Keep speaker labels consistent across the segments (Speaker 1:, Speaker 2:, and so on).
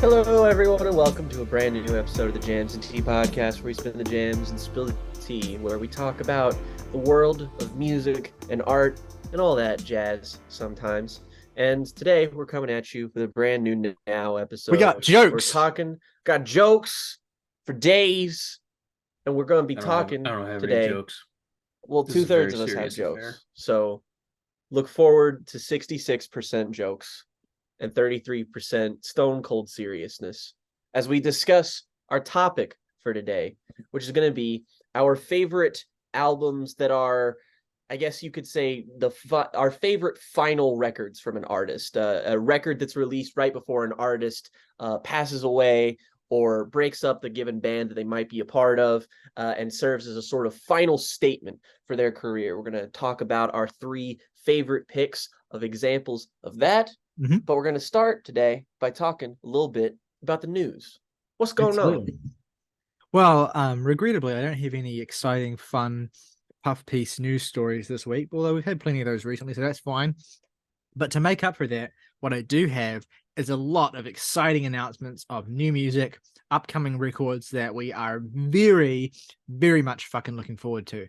Speaker 1: Hello, everyone, and welcome to a brand new episode of the Jams and Tea podcast, where we spin the jams and spill the tea, where we talk about the world of music and art and all that jazz sometimes. And today we're coming at you with a brand new Now episode.
Speaker 2: We got jokes.
Speaker 1: Got jokes for days, and we're going to be talking
Speaker 3: I don't have
Speaker 1: today.
Speaker 3: any jokes.
Speaker 1: Well,
Speaker 3: This is a
Speaker 1: two-thirds
Speaker 3: very
Speaker 1: of us have
Speaker 3: serious
Speaker 1: jokes.
Speaker 3: affair.
Speaker 1: So look forward to 66% jokes and 33% stone cold seriousness as we discuss our topic for today, which is going to be our favorite albums that are, I guess you could say, our favorite final records from an artist, a record that's released right before an artist passes away or breaks up the given band that they might be a part of, and serves as a sort of final statement for their career. We're going to talk about our three favorite picks of examples of that.
Speaker 2: Mm-hmm.
Speaker 1: But we're going to start today by talking a little bit about the news. What's going on?
Speaker 2: Well, regrettably, I don't have any exciting, fun, puff piece news stories this week, although we've had plenty of those recently, so that's fine. But to make up for that, what I do have is a lot of exciting announcements of new music, upcoming records that we are very, very much fucking looking forward to.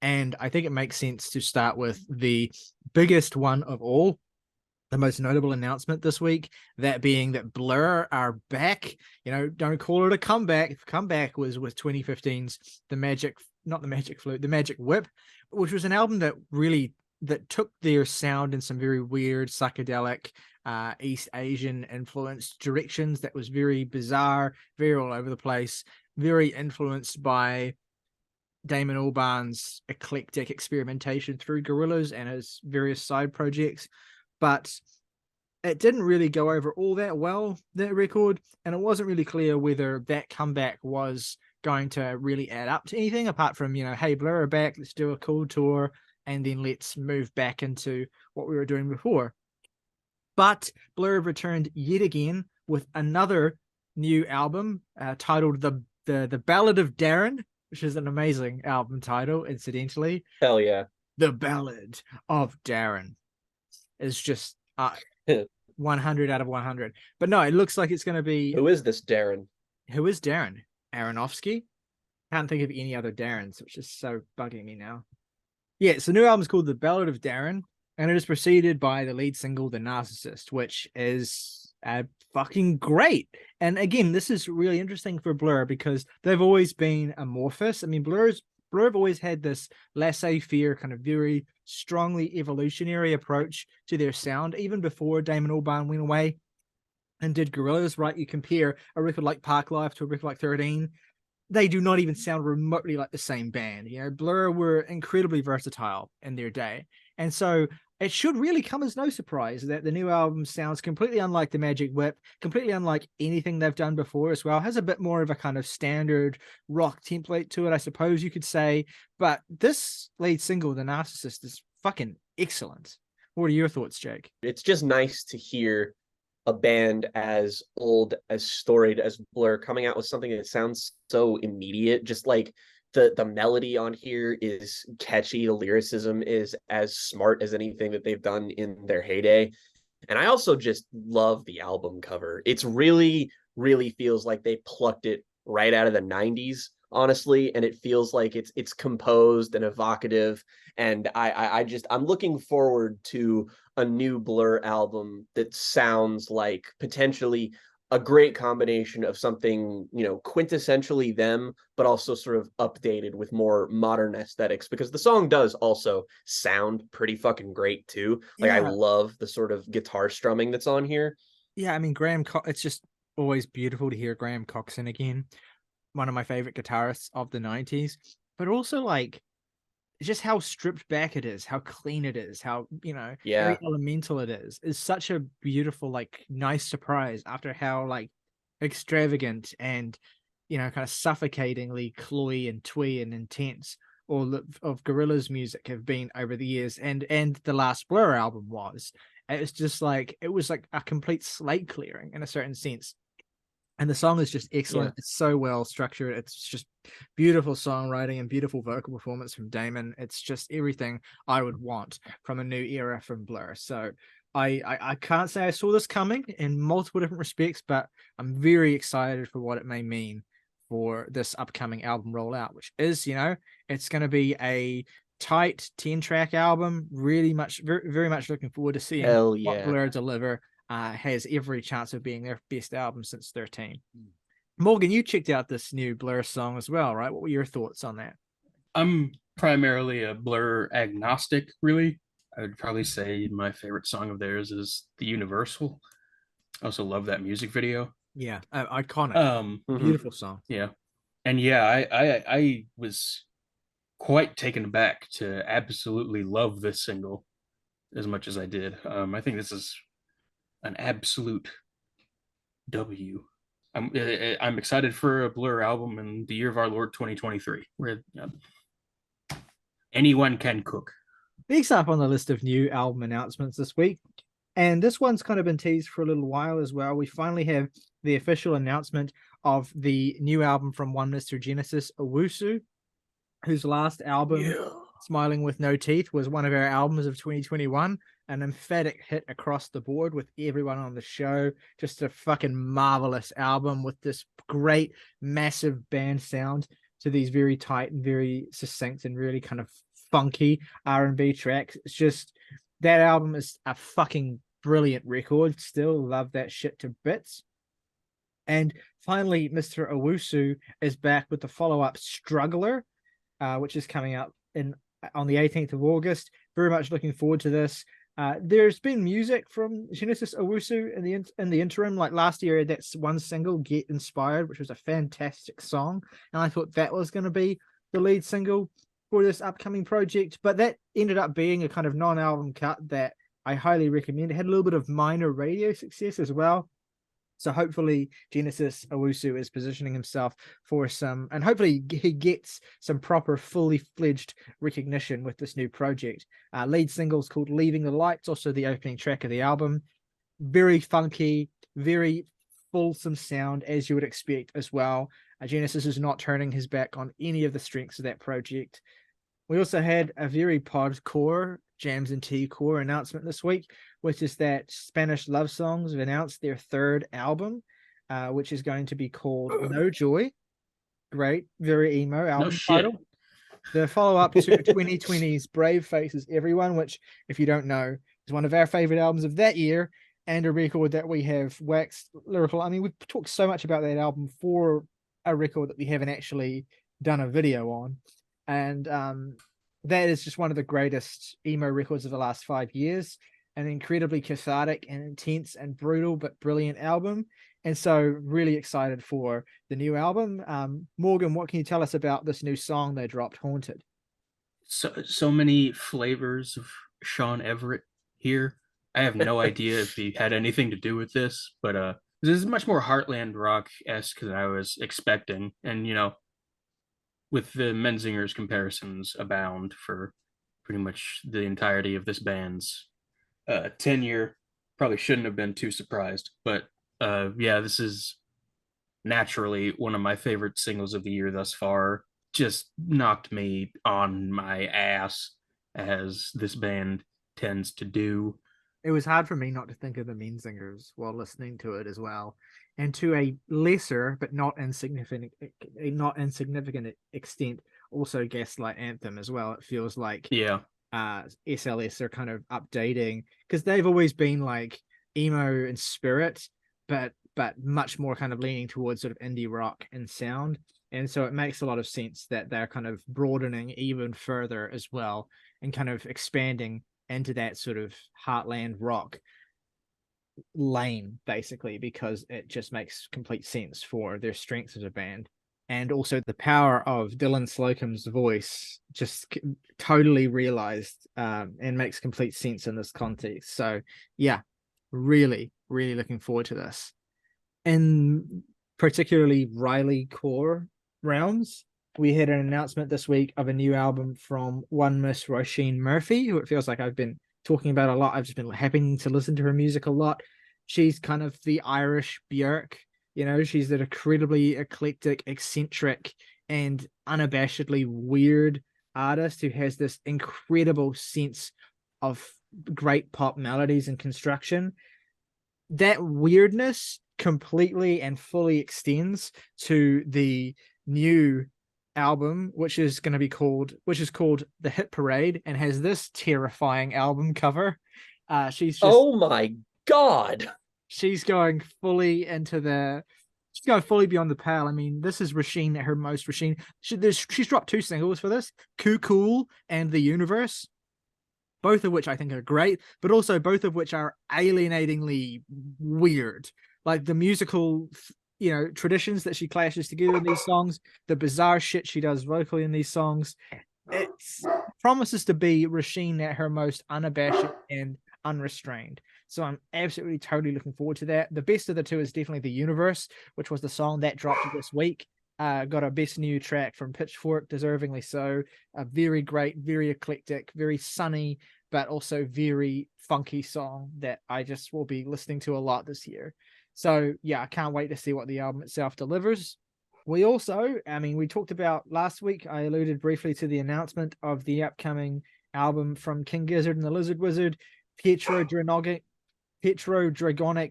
Speaker 2: And I think it makes sense to start with the biggest one of all, the most notable announcement this week, that being that Blur are back. You know, don't call it a comeback. Comeback was with 2015's The Magic Whip, which was an album that took their sound in some very weird psychedelic East Asian influenced directions that was very bizarre, very all over the place, very influenced by Damon Albarn's eclectic experimentation through Gorillaz and his various side projects. But it didn't really go over all that well, that record, and it wasn't really clear whether that comeback was going to really add up to anything, apart from, hey, Blur are back, let's do a cool tour, and then let's move back into what we were doing before. But Blur have returned yet again with another new album titled The Ballad of Darren, which is an amazing album title, incidentally.
Speaker 1: Hell yeah.
Speaker 2: The Ballad of Darren is just 100 out of 100. But no, it looks like it's going to be...
Speaker 1: Who is this Darren?
Speaker 2: Who is Darren? Aronofsky? Can't think of any other Darrens, which is so bugging me now. Yeah, so the new album is called The Ballad of Darren, and it is preceded by the lead single, The Narcissist, which is fucking great. And again, this is really interesting for Blur because they've always been amorphous. I mean, Blur have always had this laissez-faire, kind of very strongly evolutionary approach to their sound, even before Damon Albarn went away and did Gorillaz, right? You compare a record like Parklife to a record like 13, they do not even sound remotely like the same band. Blur were incredibly versatile in their day. And so it should really come as no surprise that the new album sounds completely unlike the Magic Whip, completely unlike anything they've done before as well. It has a bit more of a kind of standard rock template to it, I suppose you could say. But this lead single, The Narcissist, is fucking excellent. What are your thoughts, Jake?
Speaker 1: It's just nice to hear a band as old, as storied as Blur coming out with something that sounds so immediate. Just like the melody on here is catchy, the lyricism is as smart as anything that they've done in their heyday. And I also just love the album cover. It's really feels like they plucked it right out of the 90s, honestly, and it feels like it's composed and evocative. And I'm looking forward to a new Blur album that sounds like potentially a great combination of something, quintessentially them, but also sort of updated with more modern aesthetics, because the song does also sound pretty fucking great too. Like, yeah. I love the sort of guitar strumming that's on here.
Speaker 2: Yeah, I mean, it's just always beautiful to hear Graham Coxon again, one of my favorite guitarists of the 90s, but also like just how stripped back it is, how clean it is, how, very elemental it is such a beautiful, like, nice surprise after how, like, extravagant and, kind of suffocatingly cloy and twee and intense all of Gorillaz music have been over the years. And the last Blur album was. It's just like, it was like a complete slate clearing in a certain sense. And the song is just excellent. Yeah. It's so well structured. It's just beautiful songwriting and beautiful vocal performance from Damon. It's just everything I would want from a new era from Blur. So I can't say I saw this coming in multiple different respects, but I'm very excited for what it may mean for this upcoming album rollout, which is, it's going to be a tight 10-track album. Really much, very, very much looking forward to seeing
Speaker 1: Hell
Speaker 2: what
Speaker 1: yeah.
Speaker 2: Blur deliver. Has every chance of being their best album since 13. Morgan, you checked out this new Blur song as well, right? What were your thoughts on that?
Speaker 3: I'm primarily a Blur agnostic, really. I would probably say my favorite song of theirs is The Universal. I also love that music video.
Speaker 2: Yeah, iconic,
Speaker 1: Mhm.
Speaker 2: beautiful song.
Speaker 3: Yeah. And yeah, I was quite taken aback to absolutely love this single as much as I did. I think this is an absolute W. I'm excited for a Blur album in the year of our Lord 2023, where anyone can cook.
Speaker 2: Next up on the list of new album announcements this week, and this one's kind of been teased for a little while as well. We finally have the official announcement of the new album from one Mr. Genesis, Owusu, whose last album, Smiling with No Teeth, was one of our albums of 2021. An emphatic hit across the board with everyone on the show. Just a fucking marvelous album with this great, massive band sound to these very tight and very succinct and really kind of funky R&B tracks. It's just, that album is a fucking brilliant record. Still love that shit to bits. And finally, Mr. Owusu is back with the follow-up Struggler, which is coming out on the 18th of August. Very much looking forward to this. There's been music from Genesis Owusu in the interim. Like last year, that's one single, Get Inspired, which was a fantastic song. And I thought that was going to be the lead single for this upcoming project. But that ended up being a kind of non-album cut that I highly recommend. It had a little bit of minor radio success as well. So hopefully Genesis Owusu is positioning himself for some, and hopefully he gets some proper, fully fledged recognition with this new project. Lead single's called Leaving the Lights, also the opening track of the album. Very funky, very fulsome sound, as you would expect as well. Genesis is not turning his back on any of the strengths of that project. We also had a very podcore, Jams and Tea Core announcement this week, which is that Spanish Love Songs have announced their third album, which is going to be called No Joy. Great, very emo album title. The follow-up to 2020's Brave Faces Everyone, which, if you don't know, is one of our favorite albums of that year, and a record that we have waxed lyrical. I mean, we've talked so much about that album for a record that we haven't actually done a video on. And that is just one of the greatest emo records of the last 5 years. An incredibly cathartic and intense and brutal but brilliant album. And so really excited for the new album. Morgan, what can you tell us about this new song they dropped, Haunted?
Speaker 3: So many flavors of Sean Everett here. I have no idea if he had anything to do with this, but this is much more Heartland rock-esque than I was expecting. And, with the Menzingers comparisons abound for pretty much the entirety of this band's tenure, probably shouldn't have been too surprised. But yeah, this is naturally one of my favorite singles of the year thus far. Just knocked me on my ass, as this band tends to do.
Speaker 2: It was hard for me not to think of the Menzingers while listening to it as well. And to a lesser but not insignificant extent, also Gaslight Anthem as well. It feels like SLS are kind of updating, because they've always been like emo in spirit, but much more kind of leaning towards sort of indie rock and sound. And so it makes a lot of sense that they're kind of broadening even further as well, and kind of expanding into that sort of heartland rock lane, basically, because it just makes complete sense for their strengths as a band. And also the power of Dylan Slocum's voice just totally realized, and makes complete sense in this context. So yeah, really, really looking forward to this. In particularly Ryley core realms, we had an announcement this week of a new album from one Miss Roisin Murphy, who it feels like I've been talking about a lot. I've just been happening to listen to her music a lot. She's kind of the Irish Björk. She's an incredibly eclectic, eccentric, and unabashedly weird artist who has this incredible sense of great pop melodies and construction. That weirdness completely and fully extends to the new album, which is called The Hit Parade, and has this terrifying album cover.
Speaker 1: Oh my God.
Speaker 2: She's going fully she's going fully beyond the pale. I mean, this is Roisin at her most. Roisin. She's dropped 2 singles for this, Cool and The Universe, both of which I think are great, but also both of which are alienatingly weird. Like the musical, traditions that she clashes together in these songs, the bizarre shit she does vocally in these songs. It promises to be Roisin at her most unabashed and unrestrained. So I'm absolutely totally looking forward to that. The best of the two is definitely The Universe, which was the song that dropped this week. Got a best new track from Pitchfork, deservingly so. A very great, very eclectic, very sunny, but also very funky song that I just will be listening to a lot this year. So yeah, I can't wait to see what the album itself delivers. We also, we talked about last week, I alluded briefly to the announcement of the upcoming album from King Gizzard and the Lizard Wizard, Petrodragonic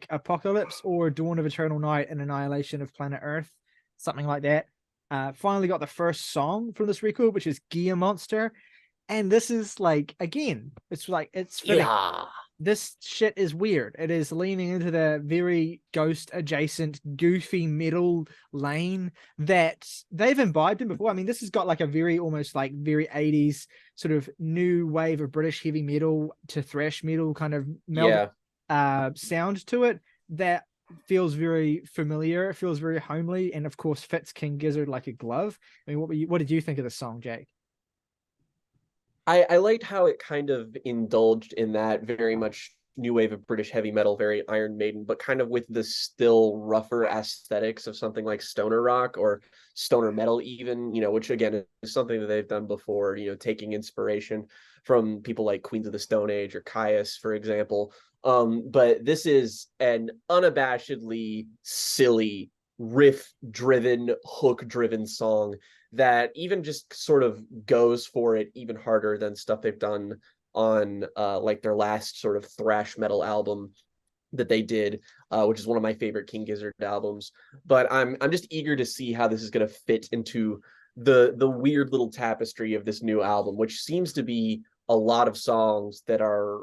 Speaker 2: Apocalypse, or Dawn of Eternal Night and Annihilation of Planet Earth, something like that. Finally got the first song from this record, which is Gear Monster. And this is it's fitting.
Speaker 1: Yeah.
Speaker 2: This shit is weird. It is leaning into the very ghost adjacent, goofy metal lane that they've imbibed in before. I mean, this has got like a very almost like very 80s sort of new wave of British heavy metal to thrash metal kind of sound to it that feels very familiar. It feels very homely, and of course fits King Gizzard like a glove. I mean, what did you think of the song, Jake?
Speaker 1: I liked how it kind of indulged in that very much new wave of British heavy metal, very Iron Maiden, but kind of with the still rougher aesthetics of something like stoner rock or stoner metal even, which again is something that they've done before, taking inspiration from people like Queens of the Stone Age or Caius, for example. But this is an unabashedly silly, riff-driven, hook-driven song that even just sort of goes for it even harder than stuff they've done on like their last sort of thrash metal album that they did, which is one of my favorite King Gizzard albums. But I'm just eager to see how this is going to fit into the weird little tapestry of this new album, which seems to be a lot of songs that are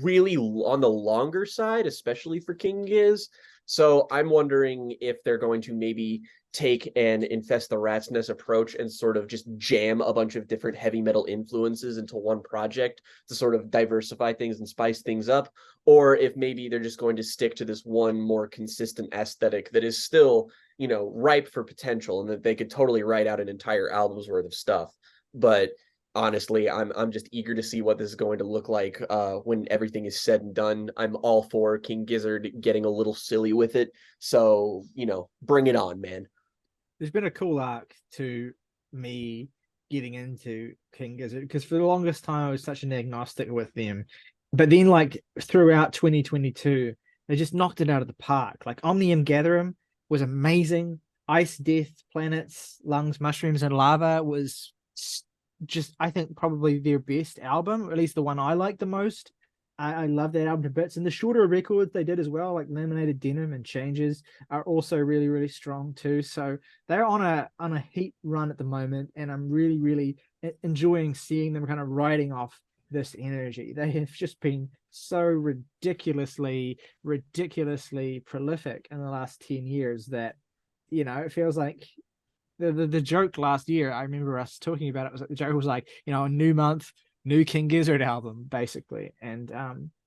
Speaker 1: really on the longer side, especially for King Giz. So I'm wondering if they're going to maybe take an Infest the Rat's Nest approach and sort of just jam a bunch of different heavy metal influences into one project to sort of diversify things and spice things up, or if maybe they're just going to stick to this one more consistent aesthetic that is still, ripe for potential and that they could totally write out an entire album's worth of stuff. But honestly, I'm just eager to see what this is going to look like when everything is said and done. I'm all for King Gizzard getting a little silly with it. So, bring it on, man.
Speaker 2: There's been a cool arc to me getting into King Gizzard because for the longest time I was such an agnostic with them. But then throughout 2022, they just knocked it out of the park. Like Omnium Gatherum was amazing. Ice, Death, Planets, Lungs, Mushrooms, and Lava was just, I think, probably their best album, or at least the one I like the most. I love that album to bits. And the shorter records they did as well, like Laminated Denim and Changes, are also really, really strong too. So they're on a heat run at the moment, and I'm really, really enjoying seeing them kind of riding off this energy. They have just been so ridiculously prolific in the last 10 years that, it feels like the joke last year, I remember us talking about it, was like the joke was like, a new month, new King Gizzard album, basically. And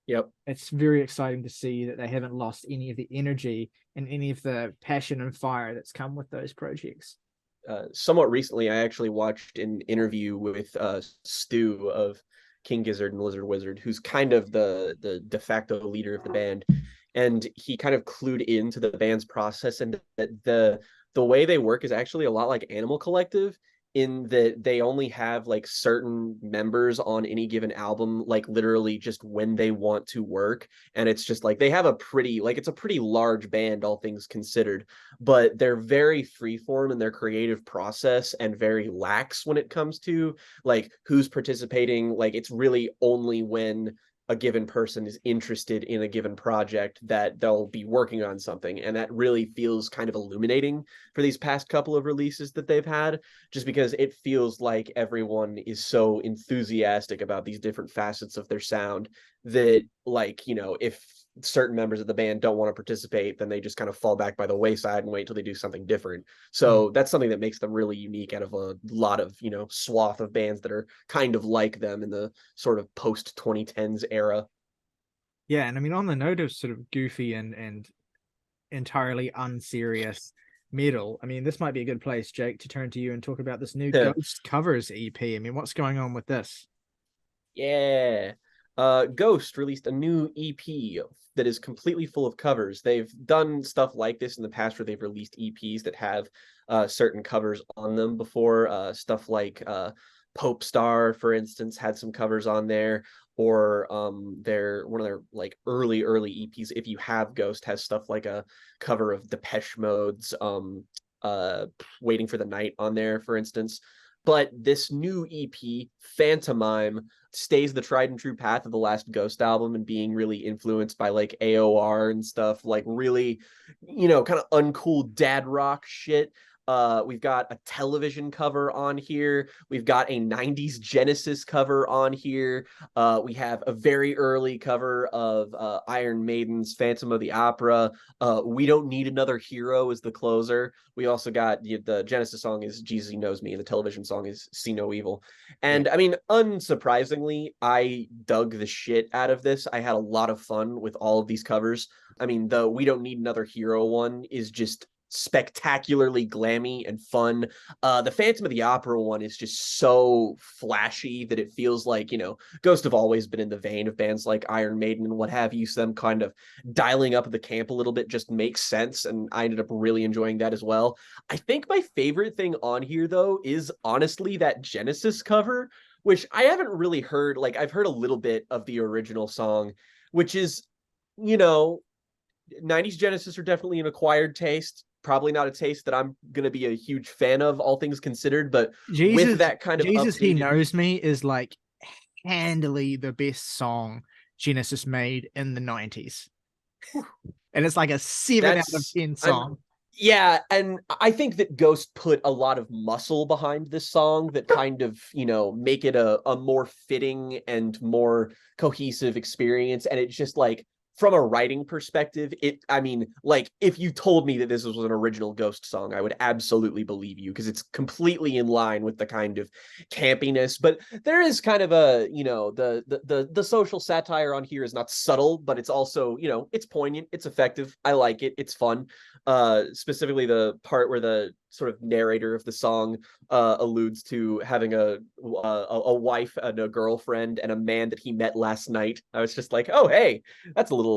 Speaker 1: yep,
Speaker 2: it's very exciting to see that they haven't lost any of the energy and any of the passion and fire that's come with those projects.
Speaker 1: Somewhat recently, I actually watched an interview with Stu of King Gizzard and Lizard Wizard, who's kind of the de facto leader of the band, and he kind of clued into the band's process, and that the way they work is actually a lot like Animal Collective, in that they only have like certain members on any given album, like literally just when they want to work. And it's just like they have it's a pretty large band, all things considered, but they're very freeform in their creative process and very lax when it comes to like who's participating. Like it's really only when a given person is interested in a given project, that they'll be working on something. And that really feels kind of illuminating for these past couple of releases that they've had, just because it feels like everyone is so enthusiastic about these different facets of their sound that, like, you know, if certain members of the band don't want to participate, then they just kind of fall back by the wayside and wait till they do something different. So that's something that makes them really unique out of a lot of, you know, swath of bands that are kind of like them in the sort of post 2010s era.
Speaker 2: Yeah, and I mean, on the note of sort of goofy and entirely unserious metal, I mean, this might be a good place, Jake, to turn to you and talk about this new Ghost covers EP. I mean, what's going on with this?
Speaker 1: Yeah. Ghost released a new EP that is completely full of covers. They've done stuff like this in the past where they've released EPs that have certain covers on them before. Stuff like Pope Star, for instance, had some covers on there, or their one of their like early EPs, If You Have Ghost, has stuff like a cover of Depeche Mode's Waiting for the Night on there, for instance. But this new EP, Phantomime, stays the tried and true path of the last Ghost album and being really influenced by like AOR and stuff, like really, you know, kind of uncool dad rock shit. We've got a television cover on here. We've got a 90s Genesis cover on here. We have a very early cover of Iron Maiden's Phantom of the Opera. We Don't Need Another Hero is the closer. We also got the Genesis song is Jesus Knows Me, and the television song is See No Evil. And I mean, unsurprisingly, I dug the shit out of this. I had a lot of fun with all of these covers. I mean, the We Don't Need Another Hero one is just spectacularly glammy and fun. The Phantom of the Opera one is just so flashy that it feels like, you know, Ghost have always been in the vein of bands like Iron Maiden and what have you, so them kind of dialing up the camp a little bit just makes sense, and I ended up really enjoying that as well. I think my favorite thing on here, though, is honestly that Genesis cover, which I haven't really heard. Like, I've heard a little bit of the original song, which is, you know, 90s Genesis are definitely an acquired taste. Probably not a taste that I'm going to be a huge fan of, all things considered, but with that kind of
Speaker 2: Jesus
Speaker 1: updated...
Speaker 2: He Knows Me is like handily the best song Genesis made in the 90s. And it's like a 7 out of 10 song.
Speaker 1: Yeah, and I think that Ghost put a lot of muscle behind this song that kind of, you know, make it a more fitting and more cohesive experience. And it's just like, from a writing perspective, I mean, like, if you told me that this was an original Ghost song, I would absolutely believe you, because it's completely in line with the kind of campiness. But there is kind of a, you know, the social satire on here is not subtle, but it's also, you know, it's poignant, it's effective. I like it, it's fun. Specifically the part where the sort of narrator of the song alludes to having a wife and a girlfriend and a man that he met last night. I was just like, oh, hey, that's a little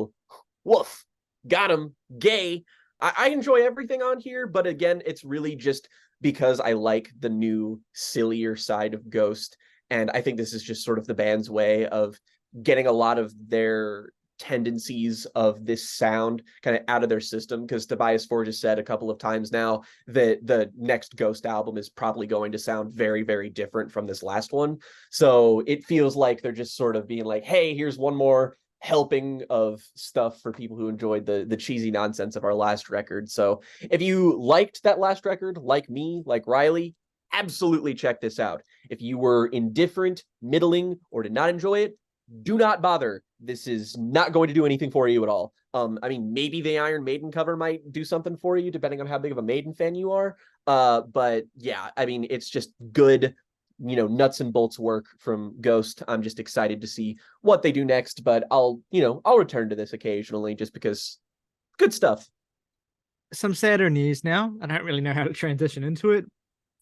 Speaker 1: woof. Got him. Gay. I enjoy everything on here, but again, it's really just because I like the new, sillier side of Ghost. And I think this is just sort of the band's way of getting a lot of their tendencies of this sound kind of out of their system, because Tobias Forge has said a couple of times now that the next Ghost album is probably going to sound very, very different from this last one. So it feels like they're just sort of being like, hey, here's one more helping of stuff for people who enjoyed the cheesy nonsense of our last record. So if you liked that last record, like me, like Ryley, absolutely check this out. If you were indifferent, middling, or did not enjoy it, do not bother. This is not going to do anything for you at all. I mean, maybe the Iron Maiden cover might do something for you, depending on how big of a Maiden fan you are. But yeah, I mean, it's just good, you know, nuts and bolts work from Ghost. I'm just excited to see what they do next, but I'll return to this occasionally just because good stuff.
Speaker 2: Some sadder news now. I don't really know how to transition into it,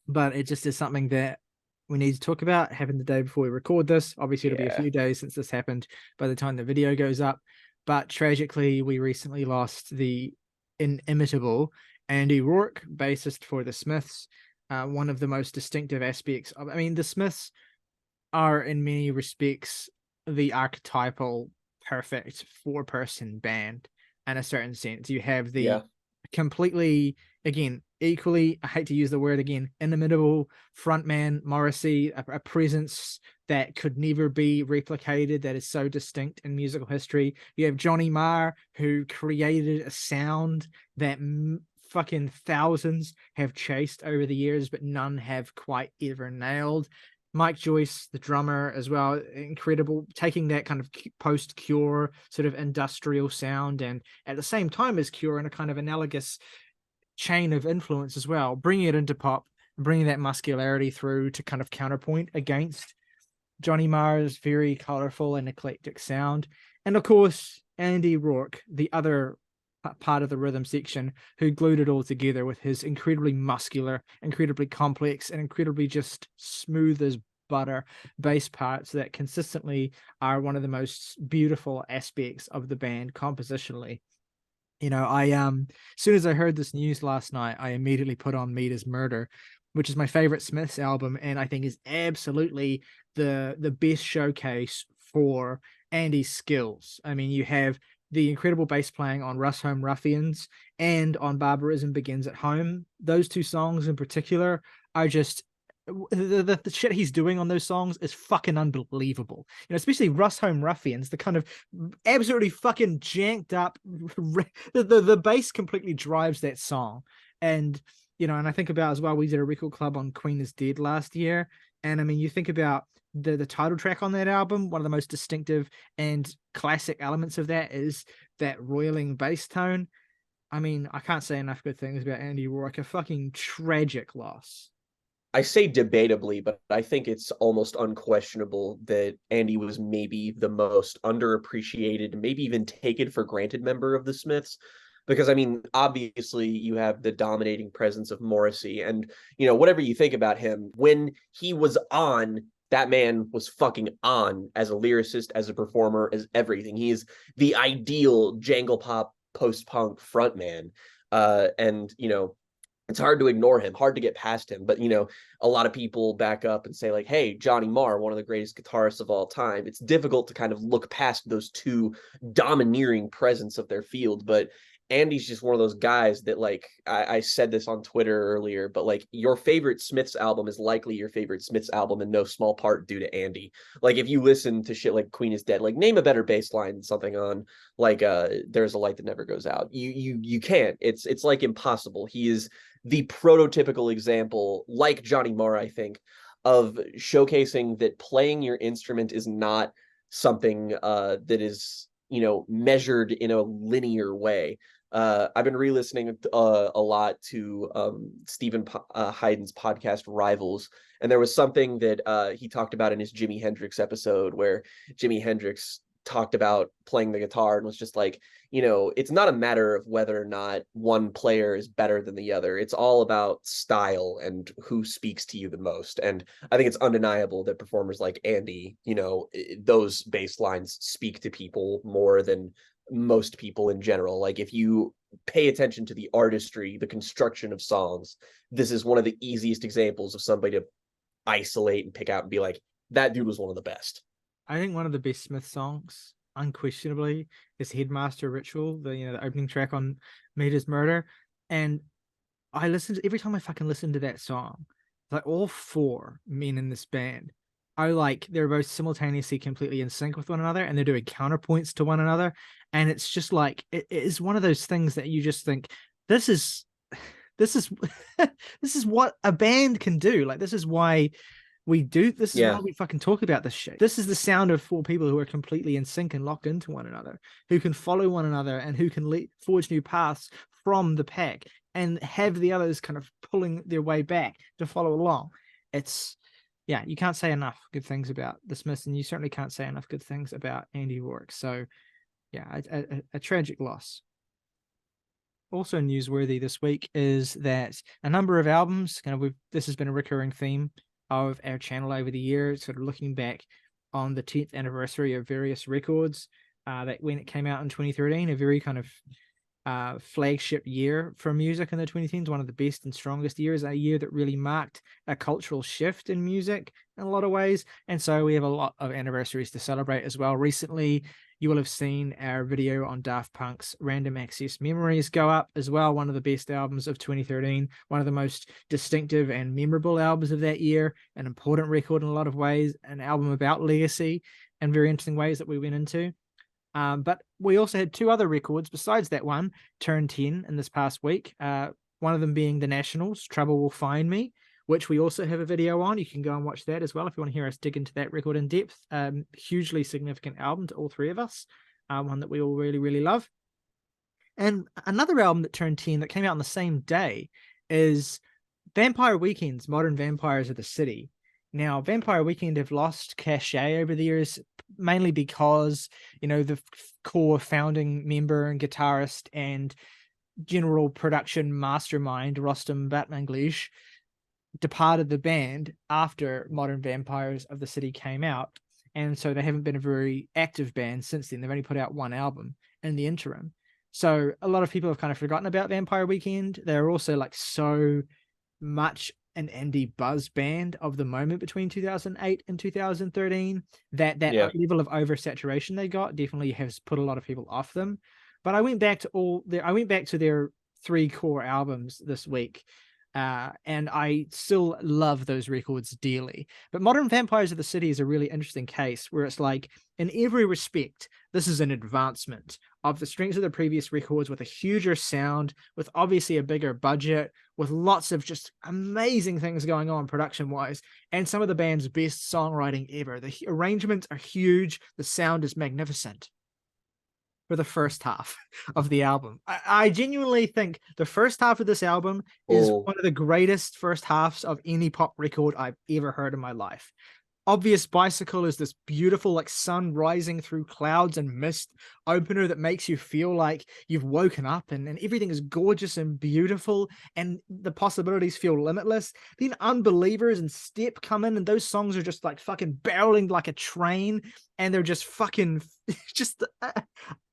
Speaker 2: but it just is something that we need to talk about. Happened the day before we record this. Obviously, it'll be a few days since this happened by the time the video goes up. But tragically, we recently lost the inimitable Andy Rourke, bassist for the Smiths. One of the most distinctive aspects of, I mean, the Smiths are in many respects the archetypal perfect 4-person band in a certain sense. You have the completely, again, equally, I hate to use the word again, inimitable frontman Morrissey, a presence that could never be replicated, that is so distinct in musical history. You have Johnny Marr, who created a sound that fucking thousands have chased over the years, but none have quite ever nailed. Mike Joyce, the drummer, as well, incredible, taking that kind of post-Cure sort of industrial sound, and at the same time as Cure in a kind of analogous chain of influence as well, bringing it into pop, bringing that muscularity through to kind of counterpoint against Johnny Marr's very colorful and eclectic sound. And of course, Andy Rourke, the other part of the rhythm section, who glued it all together with his incredibly muscular, incredibly complex, and incredibly just smooth as butter bass parts that consistently are one of the most beautiful aspects of the band compositionally. You know, I as soon as I heard this news last night, I immediately put on Meat is Murder, which is my favorite Smiths album, and I think is absolutely the best showcase for Andy's skills. I mean, you have the incredible bass playing on Russ Home Ruffians and on Barbarism Begins at Home. Those two songs in particular are just the shit he's doing on those songs is fucking unbelievable. You know, especially Russ Home Ruffians, the kind of absolutely fucking janked up the bass completely drives that song. And you know, and I think about as well, we did a record club on Queen is Dead last year, and I mean, you think about the title track on that album, one of the most distinctive and classic elements of that is that roiling bass tone. I mean, I can't say enough good things about Andy Rourke. A fucking tragic loss.
Speaker 1: I say debatably, but I think it's almost unquestionable that Andy was maybe the most underappreciated, maybe even taken for granted member of the Smiths. Because, I mean, obviously you have the dominating presence of Morrissey, and, you know, whatever you think about him, when he was on, that man was fucking on as a lyricist, as a performer, as everything. He is the ideal jangle pop post-punk frontman. And, you know, it's hard to ignore him, hard to get past him. But, you know, a lot of people back up and say, like, hey, Johnny Marr, one of the greatest guitarists of all time. It's difficult to kind of look past those two domineering presence of their field. But Andy's just one of those guys that, like, I said this on Twitter earlier, but like, your favorite Smiths album is likely your favorite Smiths album in no small part due to Andy. Like, if you listen to shit like Queen is Dead, like, name a better bass line than something on like There's a Light That Never Goes Out. You can't. It's like impossible. He is the prototypical example, like Johnny Marr, I think, of showcasing that playing your instrument is not something that is, you know, measured in a linear way. I've been re-listening a lot to Stephen Hyden's podcast Rivals, and there was something that he talked about in his Jimi Hendrix episode where Jimi Hendrix talked about playing the guitar and was just like, you know, it's not a matter of whether or not one player is better than the other. It's all about style and who speaks to you the most. And I think it's undeniable that performers like Andy, you know, those bass lines speak to people more than most people in general. Like, if you pay attention to the artistry, the construction of songs, this is one of the easiest examples of somebody to isolate and pick out and be like, that dude was one of the best.
Speaker 2: I think one of the best Smith songs, unquestionably, is Headmaster Ritual, the opening track on Meat is Murder. And every time I fucking listen to that song, like, all four men in this band are like, they're both simultaneously completely in sync with one another, and they're doing counterpoints to one another. And it's just like, it is one of those things that you just think, this is this is what a band can do. Like, this is why we do this. Is why we fucking talk about this shit. This is the sound of four people who are completely in sync and locked into one another, who can follow one another and who can forge new paths from the pack and have the others kind of pulling their way back to follow along. It's, yeah, you can't say enough good things about the Smiths, and you certainly can't say enough good things about Andy Rourke. So yeah, a tragic loss. Also newsworthy this week is that a number of albums, this has been a recurring theme of our channel over the years, sort of looking back on the 10th anniversary of various records that when it came out in 2013, a very kind of flagship year for music in the 2010s, one of the best and strongest years, a year that really marked a cultural shift in music in a lot of ways. And so we have a lot of anniversaries to celebrate as well. Recently, you will have seen our video on Daft Punk's Random Access Memories go up as well. One of the best albums of 2013, one of the most distinctive and memorable albums of that year, an important record in a lot of ways, an album about legacy and very interesting ways that we went into. But we also had two other records besides that one turn 10 in this past week. One of them being The Nationals, Trouble Will Find Me, which we also have a video on. You can go and watch that as well if you want to hear us dig into that record in depth. Hugely significant album to all three of us, one that we all really, really love. And another album that turned 10 that came out on the same day is Vampire Weekend's Modern Vampires of the City. Now, Vampire Weekend have lost cachet over the years, mainly because, the core founding member and guitarist and general production mastermind, Rostam Batmanglish, departed the band after Modern Vampires of the City came out. And so they haven't been a very active band since then. They've only put out one album in the interim. So a lot of people have kind of forgotten about Vampire Weekend. They're also like so much an indie buzz band of the moment between 2008 and 2013 that level of oversaturation they got definitely has put a lot of people off them. But I went back to their three core albums this week, and I still love those records dearly. But Modern Vampires of the City is a really interesting case where it's like, in every respect, this is an advancement of the strengths of the previous records with a huger sound, with obviously a bigger budget, with lots of just amazing things going on production-wise, and some of the band's best songwriting ever. The arrangements are huge. The sound is magnificent for the first half of the album. I genuinely think the first half of this album is one of the greatest first halves of any pop record I've ever heard in my life. Obvious Bicycle is this beautiful, like, sun rising through clouds and mist opener that makes you feel like you've woken up and everything is gorgeous and beautiful and the possibilities feel limitless. Then Unbelievers and Step come in and those songs are just like fucking barreling like a train, and they're just fucking just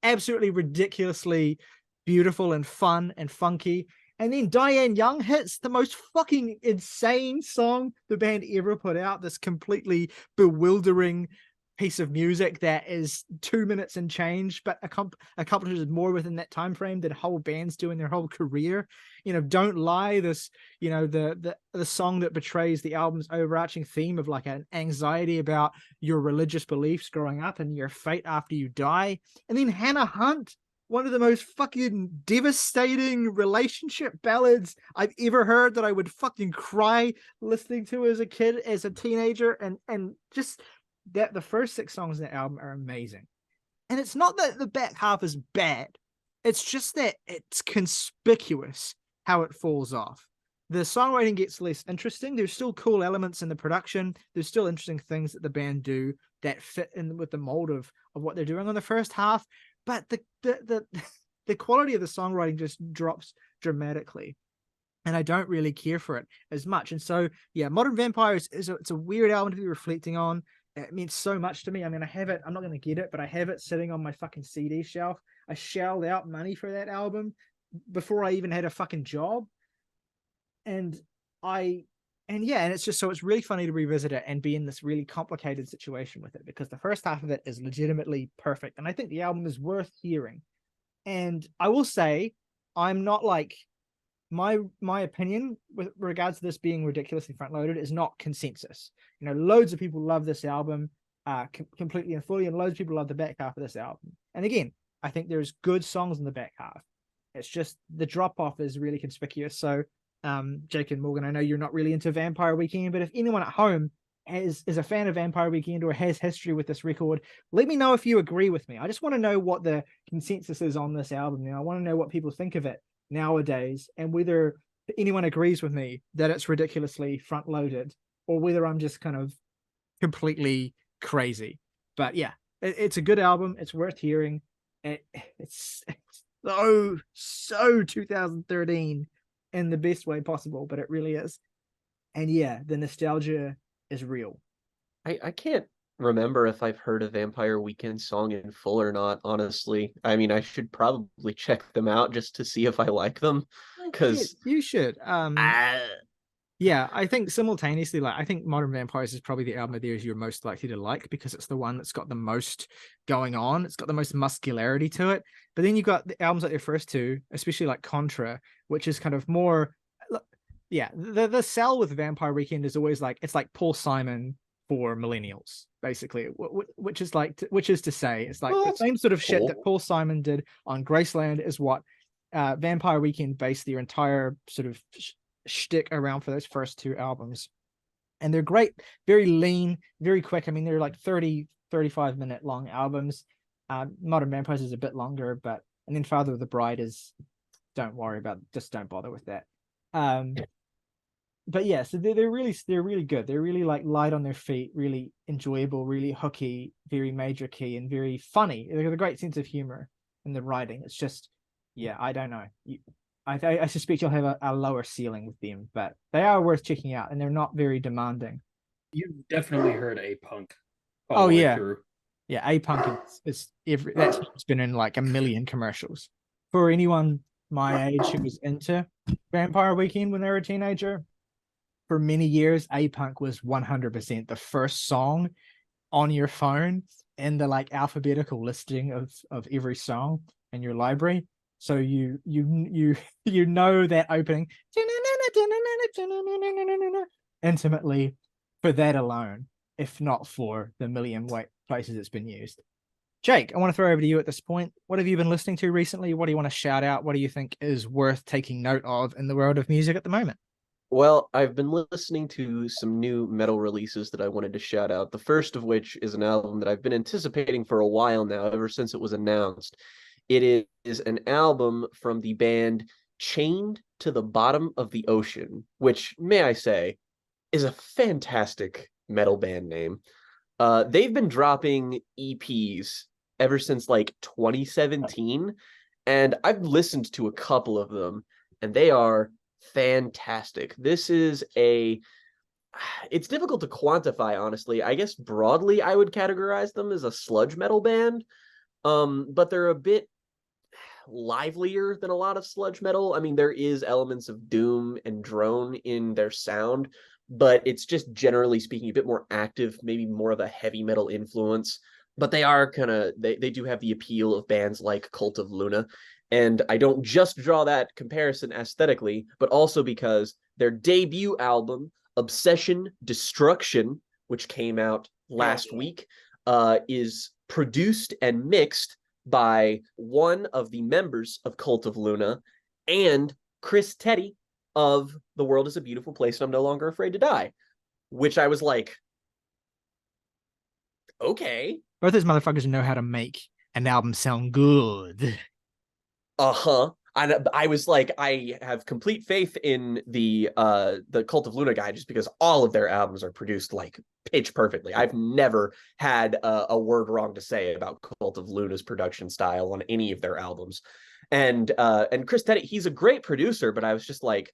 Speaker 2: absolutely ridiculously beautiful and fun and funky. And then Diane Young hits the most fucking insane song the band ever put out. This completely bewildering piece of music that is 2 minutes and change, but accomplishes more within that time frame than whole bands do in their whole career. Don't Lie, this, the song that betrays the album's overarching theme of like an anxiety about your religious beliefs growing up and your fate after you die. And then Hannah Hunt, one of the most fucking devastating relationship ballads I've ever heard, that I would fucking cry listening to as a kid, as a teenager, and just that the first 6 songs in the album are amazing. And it's not that the back half is bad. It's just that it's conspicuous how it falls off. The songwriting gets less interesting. There's still cool elements in the production. There's still interesting things that the band do that fit in with the mold of what they're doing on the first half. But the quality of the songwriting just drops dramatically, and I don't really care for it as much. And so, yeah, Modern Vampires it's a weird album to be reflecting on. It meant so much to me. I mean, I have it. I'm not going to get it, but I have it sitting on my fucking CD shelf. I shelled out money for that album before I even had a fucking job, and it's just, so it's really funny to revisit it and be in this really complicated situation with it, because the first half of it is legitimately perfect. And I think the album is worth hearing. And I will say, I'm not like, my opinion with regards to this being ridiculously front-loaded is not consensus. Loads of people love this album completely and fully, and loads of people love the back half of this album. And again, I think there's good songs in the back half. It's just the drop-off is really conspicuous. So Jake and Morgan, I know you're not really into Vampire Weekend, but if anyone at home is a fan of Vampire Weekend or has history with this record, let me know if you agree with me. I just want to know what the consensus is on this album now. I want to know what people think of it nowadays, and whether anyone agrees with me that it's ridiculously front-loaded, or whether I'm just kind of completely crazy. But yeah, it's a good album. It's worth hearing. It's so 2013 in the best way possible, but it really is. And yeah, the nostalgia is real.
Speaker 1: I can't remember if I've heard a Vampire Weekend song in full or not, honestly. I mean, I should probably check them out just to see if I like them, because
Speaker 2: you should. Yeah, I think simultaneously, like I think Modern Vampires is probably the album of theirs you're most likely to like because it's the one that's got the most going on. It's got the most muscularity to it. But then you've got the albums like their first two, especially like Contra, which is kind of more, yeah. The sell with Vampire Weekend is always like it's like Paul Simon for millennials, basically, which is like which is to say, it's like the same sort of shit that Paul Simon did on Graceland is what Vampire Weekend based their entire sort of shtick around for those first two albums. And they're great, very lean, very quick. I mean, they're like 30, 35-minute long albums. Modern Vampires is a bit longer, and then Father of the Bride is, don't worry about, just don't bother with that. But yeah, so they're really good. They're really like light on their feet, really enjoyable, really hooky, very major key, and very funny. They have a great sense of humor in the writing. It's just, yeah, I don't know. I suspect you'll have a lower ceiling with them, but they are worth checking out, and they're not very demanding.
Speaker 3: You've definitely heard A Punk
Speaker 2: all
Speaker 3: the way
Speaker 2: yeah,
Speaker 3: through.
Speaker 2: Yeah. A Punk is that's been in like a million commercials. For anyone my age who was into Vampire Weekend when they were a teenager, for many years, A Punk was 100% the first song on your phone in the like alphabetical listing of every song in your library. So you know that opening intimately for that alone, if not for the million places it's been used. Jake, I want to throw over to you at this point. What have you been listening to recently? What do you want to shout out? What do you think is worth taking note of in the world of music at the moment?
Speaker 1: Well, I've been listening to some new metal releases that I wanted to shout out. The first of which is an album that I've been anticipating for a while now, ever since it was announced. It is an album from the band Chained to the Bottom of the Ocean, which, may I say, is a fantastic metal band name. They've been dropping EPs ever since like 2017, and I've listened to a couple of them, and they are fantastic. It's difficult to quantify, honestly. I guess broadly I would categorize them as a sludge metal band. But they're a bit livelier than a lot of sludge metal. I mean, there is elements of doom and drone in their sound, but it's just generally speaking a bit more active, maybe more of a heavy metal influence. But they are they do have the appeal of bands like Cult of Luna. And I don't just draw that comparison aesthetically, but also because their debut album, Obsession Destruction, which came out last week, is produced and mixed by one of the members of Cult of Luna and Chris Teddy of The World is a Beautiful Place and I'm No Longer Afraid to Die, which I was like, okay.
Speaker 2: Both those motherfuckers know how to make an album sound good.
Speaker 1: Uh-huh. I was like, I have complete faith in the Cult of Luna guy just because all of their albums are produced like pitch perfectly. I've never had a word wrong to say about Cult of Luna's production style on any of their albums. And Chris Teddy, he's a great producer, but I was just like,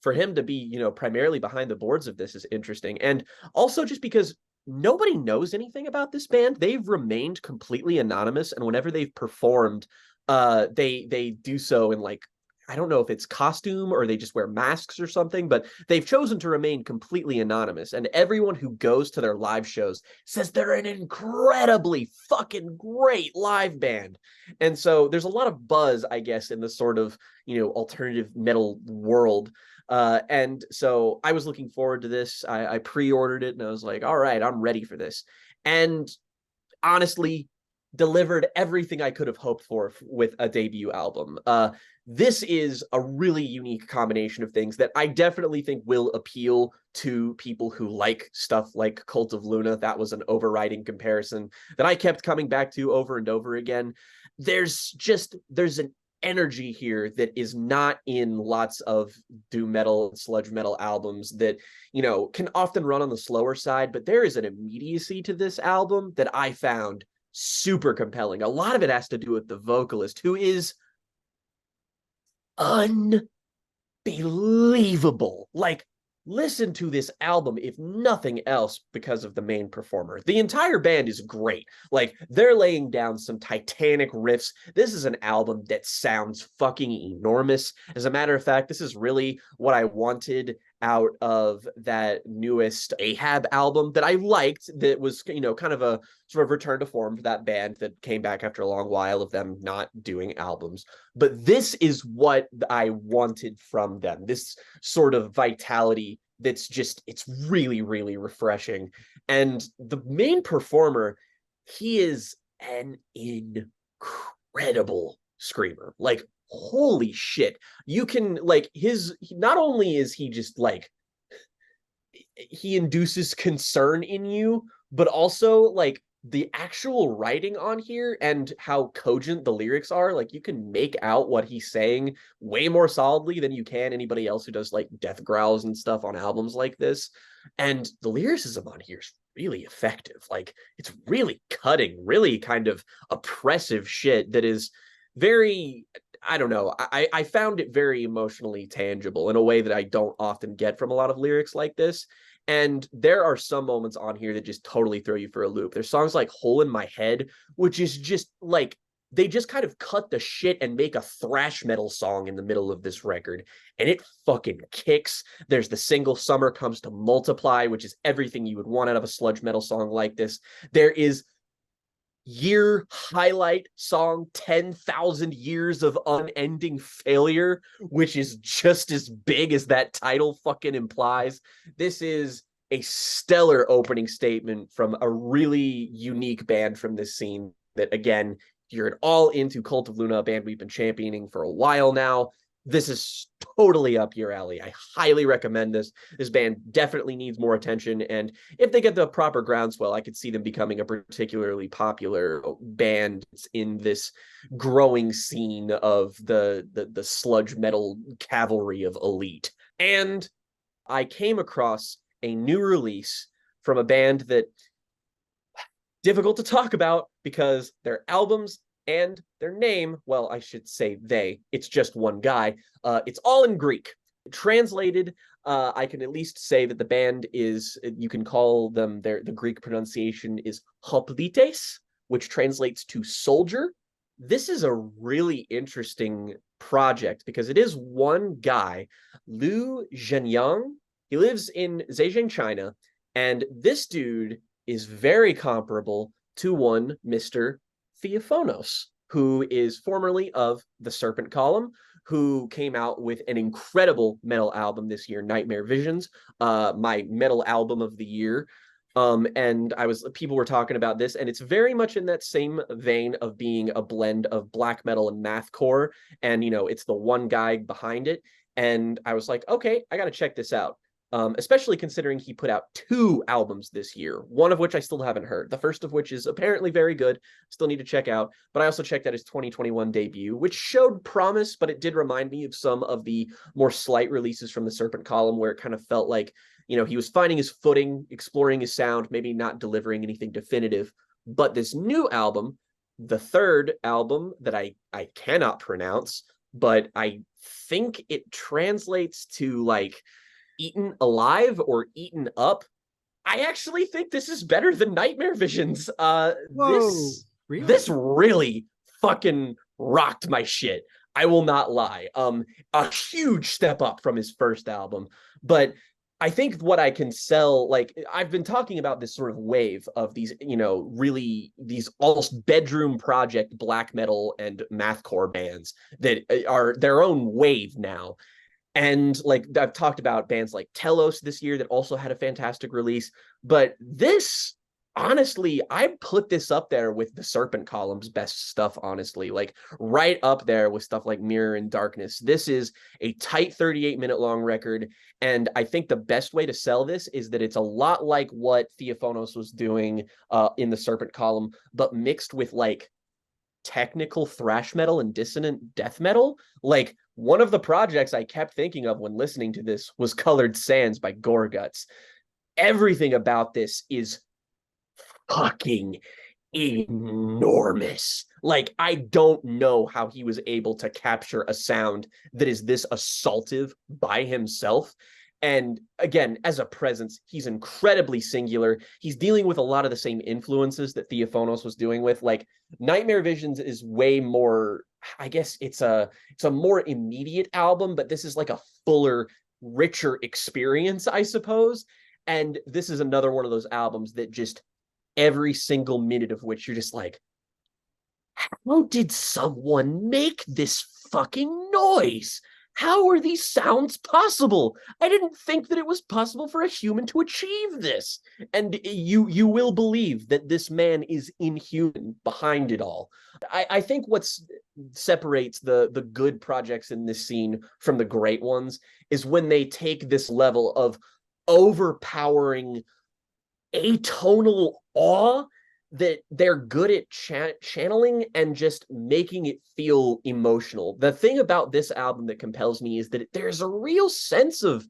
Speaker 1: for him to be, primarily behind the boards of this is interesting. And also just because nobody knows anything about this band. They've remained completely anonymous, and whenever they've performed, they do so in like, I don't know if it's costume or they just wear masks or something, but they've chosen to remain completely anonymous. And everyone who goes to their live shows says they're an incredibly fucking great live band. And so there's a lot of buzz, I guess, in the sort of, alternative metal world. And so I was looking forward to this. I pre-ordered it and I was like, all right, I'm ready for this. And honestly, delivered everything I could have hoped for with a debut album. This is a really unique combination of things that I definitely think will appeal to people who like stuff like Cult of Luna. That was an overriding comparison that I kept coming back to over and over again. There's an energy here that is not in lots of doom metal, sludge metal albums that, can often run on the slower side, but there is an immediacy to this album that I found super compelling. A lot of it has to do with the vocalist, who is unbelievable. Like, listen to this album, if nothing else, because of the main performer. The entire band is great. Like, they're laying down some titanic riffs. This is an album that sounds fucking enormous. As a matter of fact, this is really what I wanted out of that newest Ahab album that I liked, that was, kind of a sort of return to form for that band that came back after a long while of them not doing albums. But this is what I wanted from them. This sort of vitality that's just, it's really, really refreshing. And the main performer, he is an incredible screamer. Like, holy shit. You can, like, not only is he just like, he induces concern in you, but also like the actual writing on here and how cogent the lyrics are, like you can make out what he's saying way more solidly than you can anybody else who does like death growls and stuff on albums like this. And the lyricism on here is really effective. Like, it's really cutting, really kind of oppressive shit that is very, I don't know, I found it very emotionally tangible in a way that I don't often get from a lot of lyrics like this. And there are some moments on here that just totally throw you for a loop. There's songs like Hole in My Head, which is just like, they just kind of cut the shit and make a thrash metal song in the middle of this record. And it fucking kicks. There's the single Summer Comes to Multiply, which is everything you would want out of a sludge metal song like this. There is year highlight song 10,000 Years of Unending Failure, which is just as big as that title fucking implies. This is a stellar opening statement from a really unique band from this scene that, again, you're all into Cult of Luna, a band we've been championing for a while now. This is totally up your alley. I highly recommend this. This band definitely needs more attention, and if they get the proper groundswell, I could see them becoming a particularly popular band in this growing scene of the sludge metal cavalry of elite. And I came across a new release from a band that, difficult to talk about because their albums and their name, well, I should say it's just one guy. It's all in Greek. Translated, I can at least say that the band is, you can call them, the Greek pronunciation is Hoplites, which translates to soldier. This is a really interesting project because it is one guy, Liu Zhenyang. He lives in Zhejiang, China, and this dude is very comparable to one Mr. Theophonos, who is formerly of the Serpent Column, who came out with an incredible metal album this year, Nightmare Visions, my metal album of the year. And people were talking about this, and it's very much in that same vein of being a blend of black metal and mathcore, and it's the one guy behind it. And I was like, okay, I gotta check this out. Especially considering he put out 2 albums this year, one of which I still haven't heard. The first of which is apparently very good, still need to check out. But I also checked out his 2021 debut, which showed promise, but it did remind me of some of the more slight releases from the Serpent Column, where it kind of felt like, he was finding his footing, exploring his sound, maybe not delivering anything definitive. But this new album, the third album that I cannot pronounce, but I think it translates to like Eaten Alive or Eaten Up. I actually think this is better than Nightmare Visions.
Speaker 2: Whoa, really?
Speaker 1: This really fucking rocked my shit. I will not lie. A huge step up from his first album. But I think what I can sell, like, I've been talking about this sort of wave of these, really these almost bedroom project black metal and mathcore bands that are their own wave now. And like I've talked about bands like Telos this year that also had a fantastic release. But this, honestly, I put this up there with the Serpent Column's best stuff, honestly. Like right up there with stuff like Mirror and Darkness. This is a tight 38-minute long record. And I think the best way to sell this is that it's a lot like what Theophonos was doing in the Serpent Column, but mixed with like technical thrash metal and dissonant death metal. Like, one of the projects I kept thinking of when listening to this was Colored Sands by Gorguts. Everything about this is fucking enormous. Like, I don't know how he was able to capture a sound that is this assaultive by himself. And again, as a presence, he's incredibly singular. He's dealing with a lot of the same influences that Theophonos was doing with. Like, Nightmare Visions is way more, I guess it's a more immediate album, but this is like a fuller richer experience, I suppose. And this is another one of those albums that just every single minute of which you're just like, how did someone make this fucking noise? How are these sounds possible? I didn't think that it was possible for a human to achieve this. And you will believe that this man is inhuman behind it all. I think what's separates the good projects in this scene from the great ones is when they take this level of overpowering atonal awe that they're good at channeling and just making it feel emotional. The thing about this album that compels me is that there's a real sense of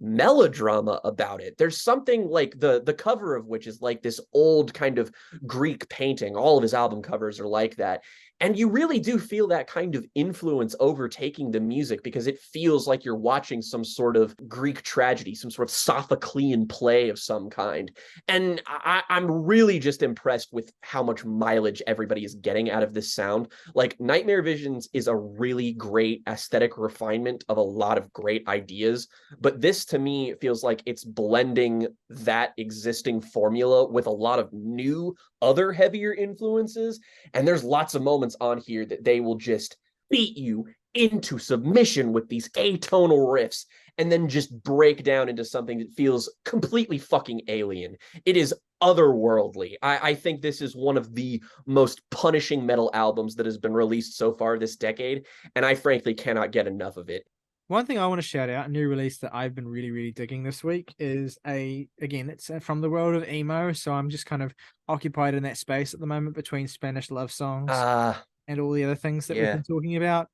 Speaker 1: melodrama about it. There's something like the cover of which is like this old kind of Greek painting. All of his album covers are like that. And you really do feel that kind of influence overtaking the music because it feels like you're watching some sort of Greek tragedy, some sort of Sophoclean play of some kind. And I'm really just impressed with how much mileage everybody is getting out of this sound. Like Nightmare Visions is a really great aesthetic refinement of a lot of great ideas, but this to me feels like it's blending that existing formula with a lot of new other heavier influences. And there's lots of moments on here that they will just beat you into submission with these atonal riffs and then just break down into something that feels completely fucking alien. It is otherworldly. I think this is one of the most punishing metal albums that has been released so far this decade, and I frankly cannot get enough of it.
Speaker 2: One thing I want to shout out, a new release that I've been really, really digging this week is it's from the world of emo. So I'm just kind of occupied in that space at the moment between Spanish love songs and all the other things that we've been talking about.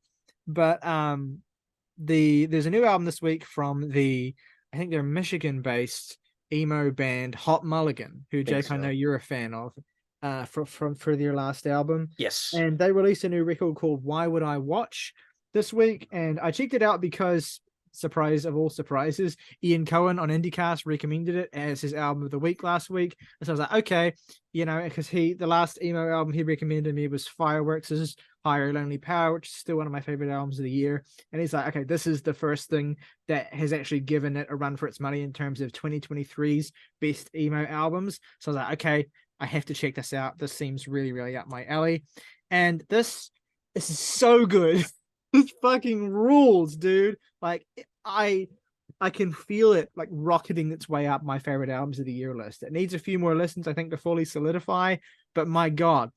Speaker 2: But there's a new album this week from I think they're Michigan-based emo band Hot Mulligan, who Jake, I know you're a fan of, for their last album.
Speaker 1: Yes.
Speaker 2: And they released a new record called Why Would I Watch this week, and I checked it out because, surprise of all surprises, Ian Cohen on IndieCast recommended it as his album of the week last week. And so I was like, okay, because the last emo album he recommended me was Fireworks' Higher Lonely Power, which is still one of my favorite albums of the year. And he's like, okay, this is the first thing that has actually given it a run for its money in terms of 2023's best emo albums. So I was like, okay, I have to check this out. This seems really, really up my alley. And this is so good. This fucking rules, dude. Like, I can feel it like rocketing its way up my favorite albums of the year list. It needs a few more listens, I think, to fully solidify. But my God,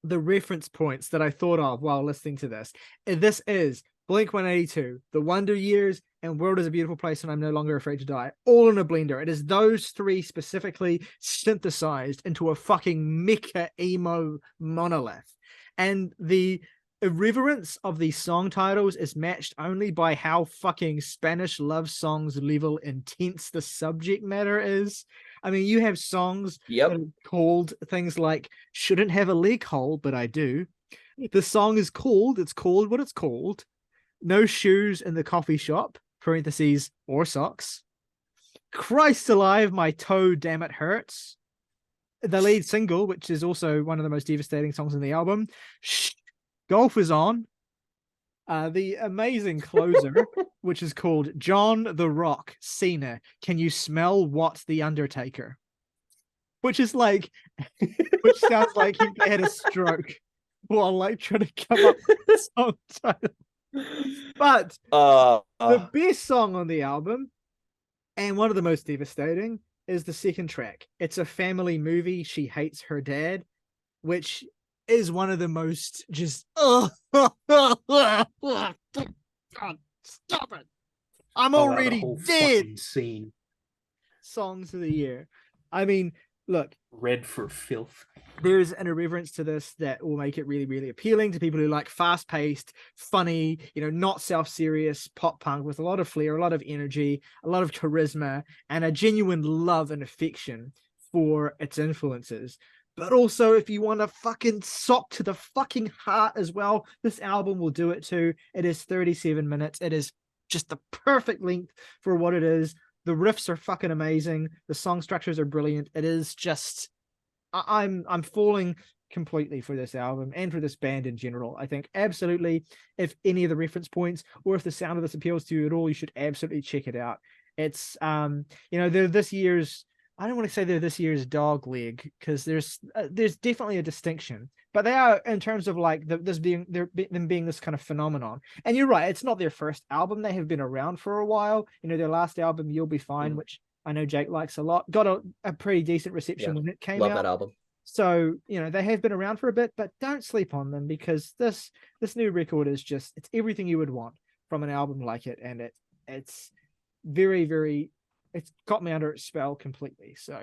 Speaker 2: the reference points that I thought of while listening to this. This is Blink-182, The Wonder Years, and World is a Beautiful Place and I'm No Longer Afraid to Die, all in a blender. It is those three specifically synthesized into a fucking mecha emo monolith. And the irreverence of these song titles is matched only by how fucking Spanish love songs level intense the subject matter is. I mean, you have songs that are called things like Shouldn't Have a Leg Hole, But I Do. The song is called what it's called. No Shoes in the Coffee Shop, parentheses, or socks. Christ Alive, My Toe, Damn It Hurts. The lead single, which is also one of the most devastating songs in the album, Golf Is On. The amazing closer, which is called John the Rock Cena, Can You Smell What the Undertaker? Which is like, which sounds like he had a stroke while like trying to come up with the song title. But the best song on the album, and one of the most devastating, is the second track. It's a family movie, She Hates Her Dad, which is one of the most just God, stop it. I'm already dead
Speaker 3: scene
Speaker 2: songs of the year. I mean, look,
Speaker 3: Red for Filth.
Speaker 2: There's an irreverence to this that will make it really, really appealing to people who like fast-paced, funny, not self-serious pop punk with a lot of flair, a lot of energy, a lot of charisma, and a genuine love and affection for its influences. But also, if you want a fucking sock to the fucking heart as well, this album will do it too. It is 37 minutes. It is just the perfect length for what it is. The riffs are fucking amazing. The song structures are brilliant. It is just, I'm falling completely for this album and for this band in general. I think absolutely, if any of the reference points or if the sound of this appeals to you at all, you should absolutely check it out. It's they're this year's, I don't want to say they're this year's dog leg, because there's definitely a distinction, but they are in terms of like them being this kind of phenomenon. And you're right, it's not their first album. They have been around for a while. Their last album, You'll Be Fine, which I know Jake likes a lot, got a pretty decent reception when it came out.
Speaker 1: Love that album.
Speaker 2: So, they have been around for a bit, but don't sleep on them, because this new record is just, it's everything you would want from an album like it. And it's very, very, it's got me under its spell completely. So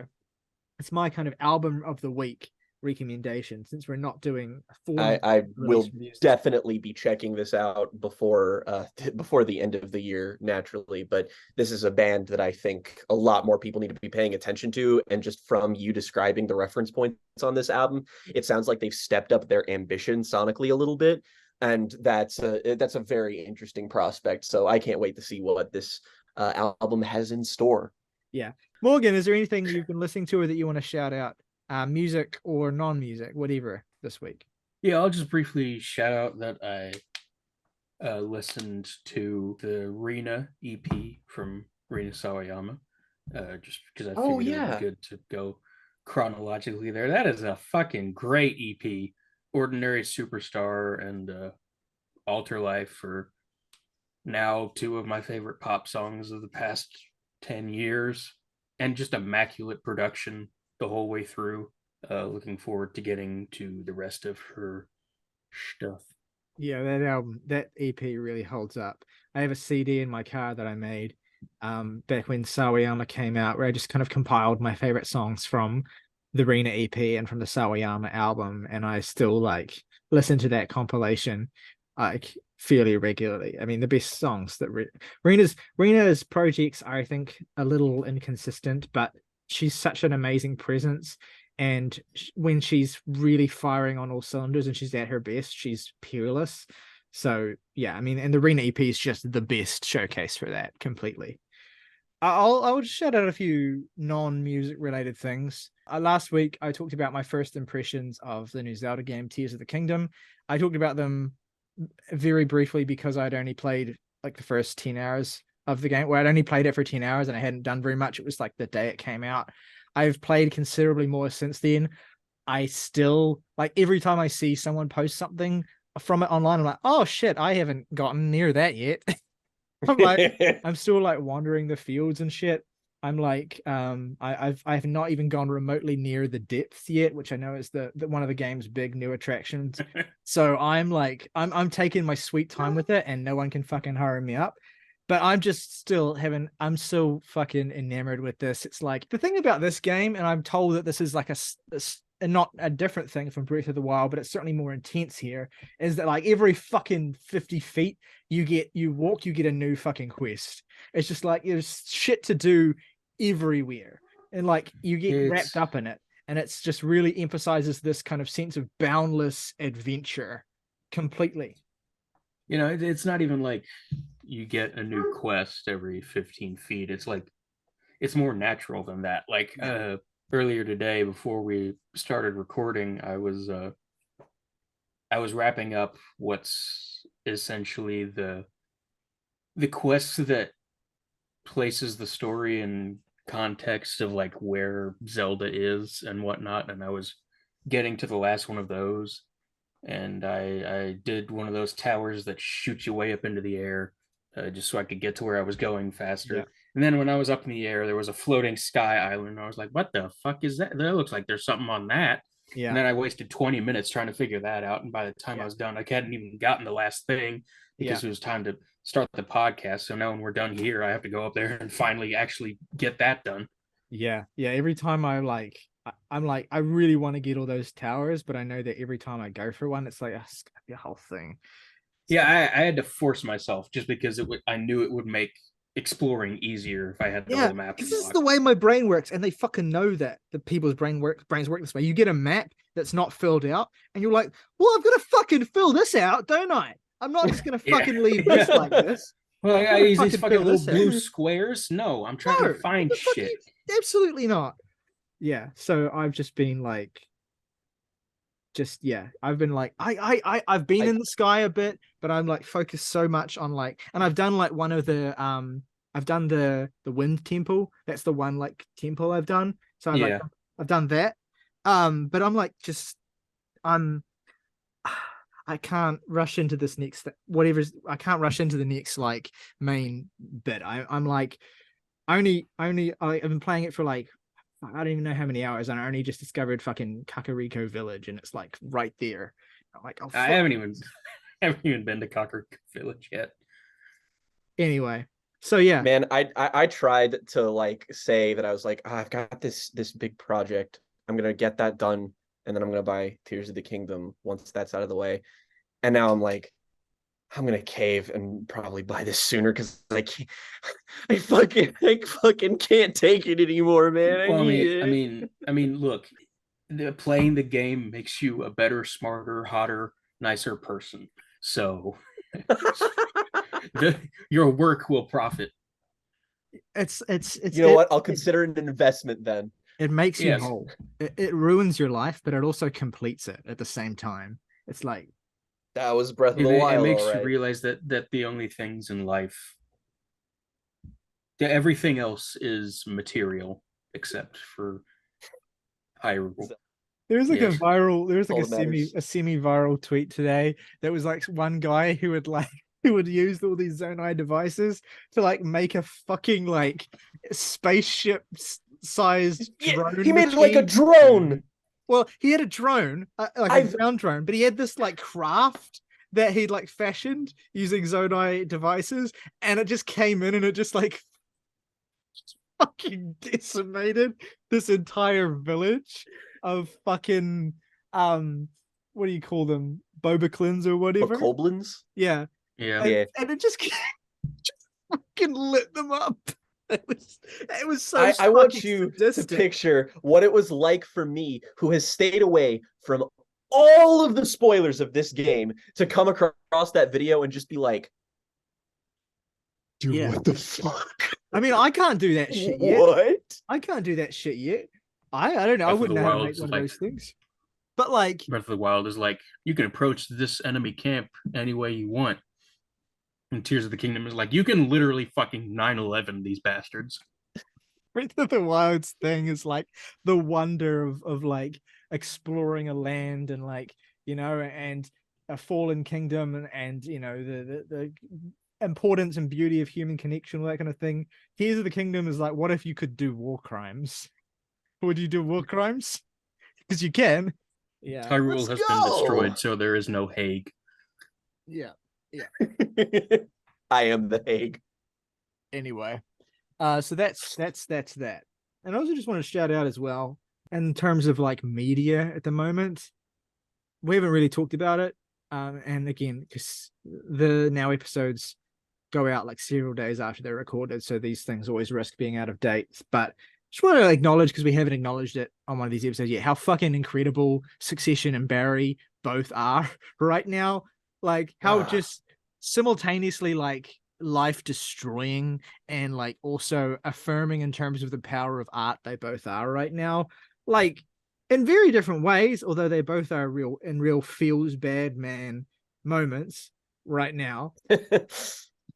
Speaker 2: it's my kind of album of the week recommendation, since we're not doing a full.
Speaker 1: I will definitely be checking this out before the end of the year, naturally, but this is a band that I think a lot more people need to be paying attention to. And just from you describing the reference points on this album, it sounds like they've stepped up their ambition sonically a little bit, and that's a very interesting prospect. So I can't wait to see what this album has in store.
Speaker 2: Yeah. Morgan, is there anything you've been listening to or that you want to shout out? Music or non-music, whatever, this week?
Speaker 3: Yeah, I'll just briefly shout out that I listened to the Rina EP from Rina Sawayama, just because I figured it would be good to go chronologically there. That is a fucking great EP. Ordinary Superstar and Alter Life are now two of my favorite pop songs of the past 10 years, and just immaculate production the whole way through. Looking forward to getting to the rest of her stuff.
Speaker 2: Yeah, that album, that EP really holds up. I have a CD in my car that I made back when Sawayama came out, where I just kind of compiled my favorite songs from the Rina EP and from the Sawayama album, and I still like listen to that compilation like fairly regularly. I mean, the best songs that Rina's projects are, I think, a little inconsistent, but she's such an amazing presence, and when she's really firing on all cylinders and she's at her best, she's peerless. So yeah, I mean, and the Rina EP is just the best showcase for that completely. I'll shout out a few non-music related things. Last week I talked about my first impressions of the new Zelda game, Tears of the Kingdom. I talked about them very briefly because I'd only played like the first 10 hours of the game, where I'd only played it for 10 hours and I hadn't done very much. It was like the day it came out. I've played considerably more since then. I still, like, every time I see someone post something from it online, I'm like, oh shit, I haven't gotten near that yet. I'm still like wandering the fields and shit. I'm like, I've not even gone remotely near the depths yet, which I know is the one of the game's big new attractions. So I'm like, I'm taking my sweet time with it, and no one can fucking hurry me up. But I'm so fucking enamored with this. It's like, the thing about this game, and I'm told that this is like not a different thing from Breath of the Wild, but it's certainly more intense here, is that like every fucking 50 feet you get a new fucking quest. It's just like there's shit to do everywhere, and like you get wrapped up in it, and it's just really emphasizes this kind of sense of boundless adventure completely.
Speaker 3: It's not even like you get a new quest every 15 feet. It's like, it's more natural than that. Like earlier today, before we started recording, I was wrapping up what's essentially the quest that places the story in context of like where Zelda is and whatnot, and I was getting to the last one of those, and I did one of those towers that shoot you way up into the air, just so I could get to where I was going faster. Yeah. And then when I was up in the air, there was a floating sky island, and I was like, what the fuck is that? That looks like there's something on that. Yeah. And then I wasted 20 minutes trying to figure that out, and by the time I was done, I hadn't even gotten the last thing, because it was time to start the podcast. So now when we're done here, I have to go up there and finally actually get that done.
Speaker 2: Yeah. Every time I'm like, I really want to get all those towers, but I know that every time I go for one, it's like, it's gonna be a whole thing.
Speaker 3: Yeah, I had to force myself, just because I knew it would make exploring easier if I had the whole map.
Speaker 2: This is the way my brain works, and they fucking know that the people's brains work this way. You get a map that's not filled out, and you're like, well, I've got to fucking fill this out, don't I? I'm not just gonna fucking leave this like this.
Speaker 3: Well, I use these fucking little blue squares. No, I'm trying to find shit.
Speaker 2: Absolutely not. Yeah, so I've just been like just yeah, I've been like I've been in the sky a bit, but I'm like focused so much on like, and I've done like one of the I've done the wind temple. That's the one like temple I've done. So I've done that. But I'm like just I'm I can't rush into this next I can't rush into the next like main bit. I'm like I've been playing it for like I don't even know how many hours, and I only just discovered fucking Kakariko Village, and it's like right there. I'm like, oh,
Speaker 3: I haven't even been to Kakariko Village yet.
Speaker 2: Anyway, so yeah,
Speaker 1: man, I tried to like say that I was like, I've got this big project. I'm gonna get that done, and then I'm gonna buy Tears of the Kingdom once that's out of the way. And now I'm like, I'm gonna cave and probably buy this sooner because I can't, I fucking can't take it anymore, man. I
Speaker 3: Well,
Speaker 1: need it.
Speaker 3: I mean, look, playing the game makes you a better, smarter, hotter, nicer person. So your work will profit.
Speaker 2: it's
Speaker 1: You know what? I'll consider it an investment then.
Speaker 2: it makes you
Speaker 3: Yes.
Speaker 2: whole. It ruins your life, but it also completes it at the same time. It's like
Speaker 1: That was Breath of
Speaker 3: It,
Speaker 1: the
Speaker 3: it
Speaker 1: Wild,
Speaker 3: makes
Speaker 1: all
Speaker 3: you
Speaker 1: right.
Speaker 3: realize that the only things in life, that everything else is material except for Hyrule.
Speaker 2: there's like
Speaker 3: Yes.
Speaker 2: there's like
Speaker 1: All that matters.
Speaker 2: a semi-viral tweet today that was like one guy who would like who would use all these Zonai devices to like make a fucking like spaceship sized
Speaker 1: Yeah,
Speaker 2: drone
Speaker 1: he made it like a
Speaker 2: machine.
Speaker 1: drone.
Speaker 2: Well, he had a drone, like a
Speaker 1: I've
Speaker 2: ground drone, but he had this like craft that he'd like fashioned using Zonai devices, and it just came in and it just like fucking decimated this entire village of fucking what do you call them? Bobaclins or whatever.
Speaker 1: Bokoblins.
Speaker 2: Yeah.
Speaker 3: Yeah.
Speaker 2: And,
Speaker 1: Yeah.
Speaker 2: and it just fucking lit them up. It was so
Speaker 1: I want
Speaker 2: fucking
Speaker 1: you
Speaker 2: sadistic.
Speaker 1: to picture what it was like for me, who has stayed away from all of the spoilers of this game, to come across that video and just be like, dude,
Speaker 2: Yeah.
Speaker 1: what the fuck?
Speaker 2: I mean, I can't do that shit yet.
Speaker 1: What?
Speaker 2: I can't do that shit yet. I don't know. I
Speaker 3: Breath of
Speaker 2: wouldn't
Speaker 3: the
Speaker 2: know how to
Speaker 3: Wild's
Speaker 2: make one of
Speaker 3: like-
Speaker 2: those things. But like,
Speaker 3: Breath of the Wild is like, you can approach this enemy camp any way you want. And Tears of the Kingdom is like, you can literally fucking 9/11 these bastards.
Speaker 2: Breath of the Wild's thing is like the wonder of like exploring a land and like, you know, and a fallen kingdom and you know the importance and beauty of human connection, all that kind of thing. Tears of the Kingdom is like, what if you could do war crimes? Would you do war crimes? Because you can. Yeah.
Speaker 3: Hyrule
Speaker 1: Let's
Speaker 3: has
Speaker 1: go!
Speaker 3: been destroyed, so there is no Hague.
Speaker 2: Yeah.
Speaker 1: I am the Hague.
Speaker 2: Anyway. So that's that. And I also just want to shout out as well, in terms of like media at the moment, we haven't really talked about it. And again, because the now episodes go out like several days after they're recorded, so these things always risk being out of date. But just want to acknowledge, because we haven't acknowledged it on one of these episodes yet, how fucking incredible Succession and Barry both are right now. Like how just simultaneously like life destroying and like also affirming in terms of the power of art they both are right now. Like in very different ways, although they both are real feels bad man moments right now.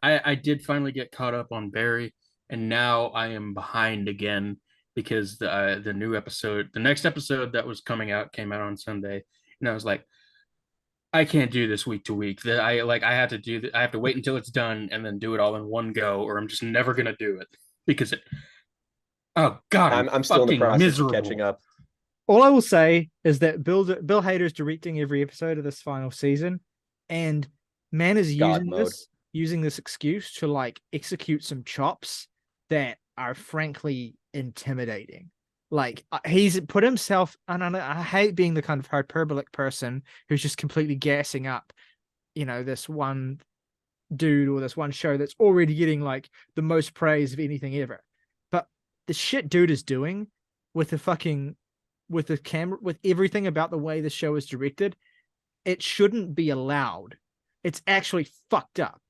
Speaker 3: I did finally get caught up on Barry, and now I am behind again because the new episode, the next episode that was coming out, came out on Sunday, and I was like, I can't do this week to week. That I have to do. I have to wait until it's done and then do it all in one go, or I'm just never gonna do it because it. Oh God,
Speaker 1: I'm still in the process
Speaker 3: miserable.
Speaker 1: of catching up.
Speaker 2: All I will say is that Bill Hader is directing every episode of this final season, and man is using this excuse to like execute some chops that are frankly intimidating. Like he's put himself, and I hate being the kind of hyperbolic person who's just completely gassing up, you know, this one dude or this one show that's already getting like the most praise of anything ever. But the shit dude is doing with the camera, with everything about the way the show is directed, it shouldn't be allowed. It's actually fucked up.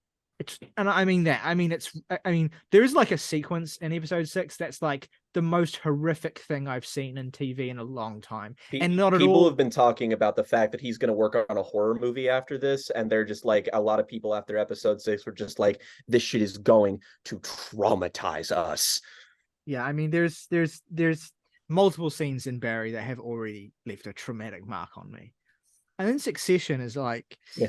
Speaker 2: I mean that. I mean, there is like a sequence in episode 6 that's like the most horrific thing I've seen in TV in a long time. And not at
Speaker 1: People
Speaker 2: all.
Speaker 1: have been talking about the fact that he's going to work on a horror movie after this, and they're just like, a lot of people after episode 6 were just like, this shit is going to traumatize us.
Speaker 2: Yeah, I mean, there's multiple scenes in Barry that have already left a traumatic mark on me. And then Succession is like,
Speaker 1: yeah.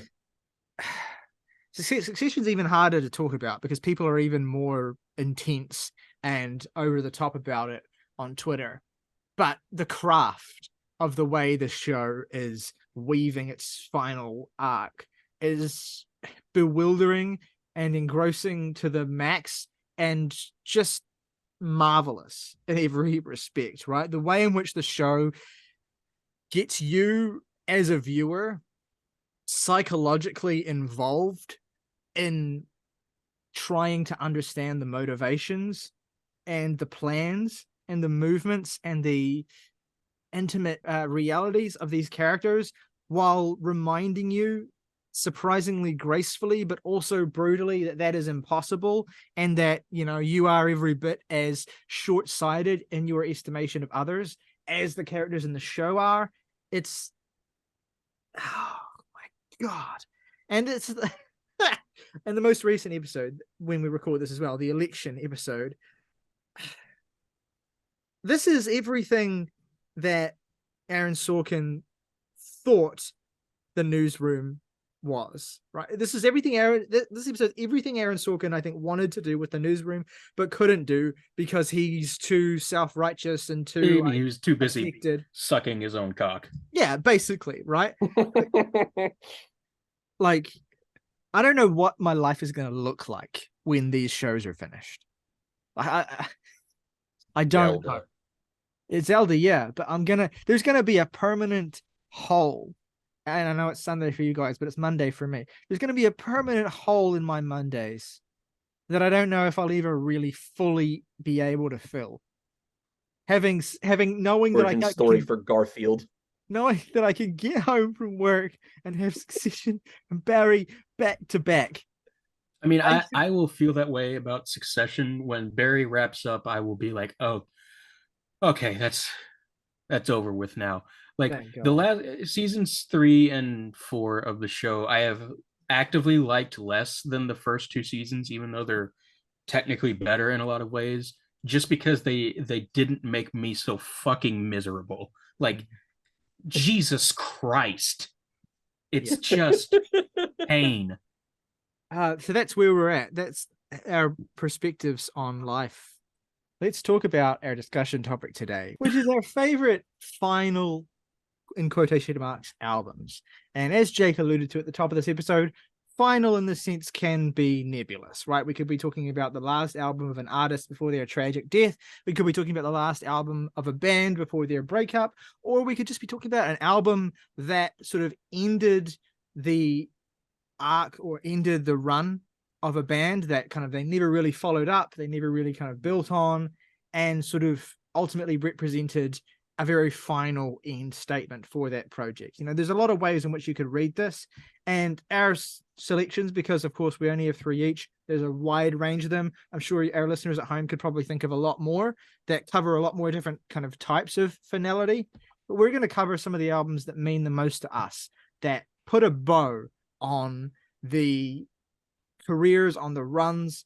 Speaker 2: Succession's even harder to talk about because people are even more intense and over the top about it on Twitter. But the craft of the way the show is weaving its final arc is bewildering and engrossing to the max, and just marvelous in every respect, right? The way in which the show gets you as a viewer psychologically involved in trying to understand the motivations and the plans and the movements and the intimate realities of these characters, while reminding you surprisingly gracefully but also brutally that that is impossible, and that, you know, you are every bit as short-sighted in your estimation of others as the characters in the show are. It's, oh my god. And it's and the most recent episode, when we record this as well, the election episode, this is everything that Aaron Sorkin thought the newsroom was, right? This is everything this episode, everything Aaron Sorkin, I think, wanted to do with the newsroom, but couldn't do because he's too self-righteous and too...
Speaker 3: He was too busy
Speaker 2: affected.
Speaker 3: Sucking his own cock.
Speaker 2: Yeah, basically, right? Like, I don't know what my life is going to look like when these shows are finished. I don't know. It's Zelda, yeah, but there's gonna be a permanent hole. And I know it's Sunday for you guys, but it's Monday for me. There's gonna be a permanent hole in my Mondays that I don't know if I'll ever really fully be able to fill. Knowing that I can...
Speaker 1: story for Garfield.
Speaker 2: Knowing that I can get home from work and have Succession and Barry back to back.
Speaker 3: I mean, I will feel that way about Succession when Barry wraps up. I will be like, oh, okay, that's over with now. Like the last seasons 3 and 4 of the show, I have actively liked less than the first 2 seasons, even though they're technically better in a lot of ways, just because they didn't make me so fucking miserable. Like, Jesus Christ, it's just pain.
Speaker 2: So that's where we're at. That's our perspectives on life. Let's talk about our discussion topic today, which is our favorite final, in quotation marks, albums. And as Jake alluded to at the top of this episode, final in the sense can be nebulous, right? We could be talking about the last album of an artist before their tragic death. We could be talking about the last album of a band before their breakup, or we could just be talking about an album that sort of ended the arc or ended the run of a band that kind of they never really followed up, they never really kind of built on, and sort of ultimately represented a very final end statement for that project. You know, there's a lot of ways in which you could read this, and our selections, because of course we only have 3 each, there's a wide range of them. I'm sure our listeners at home could probably think of a lot more that cover a lot more different kind of types of finality, but we're going to cover some of the albums that mean the most to us, that put a bow on the careers, on the runs,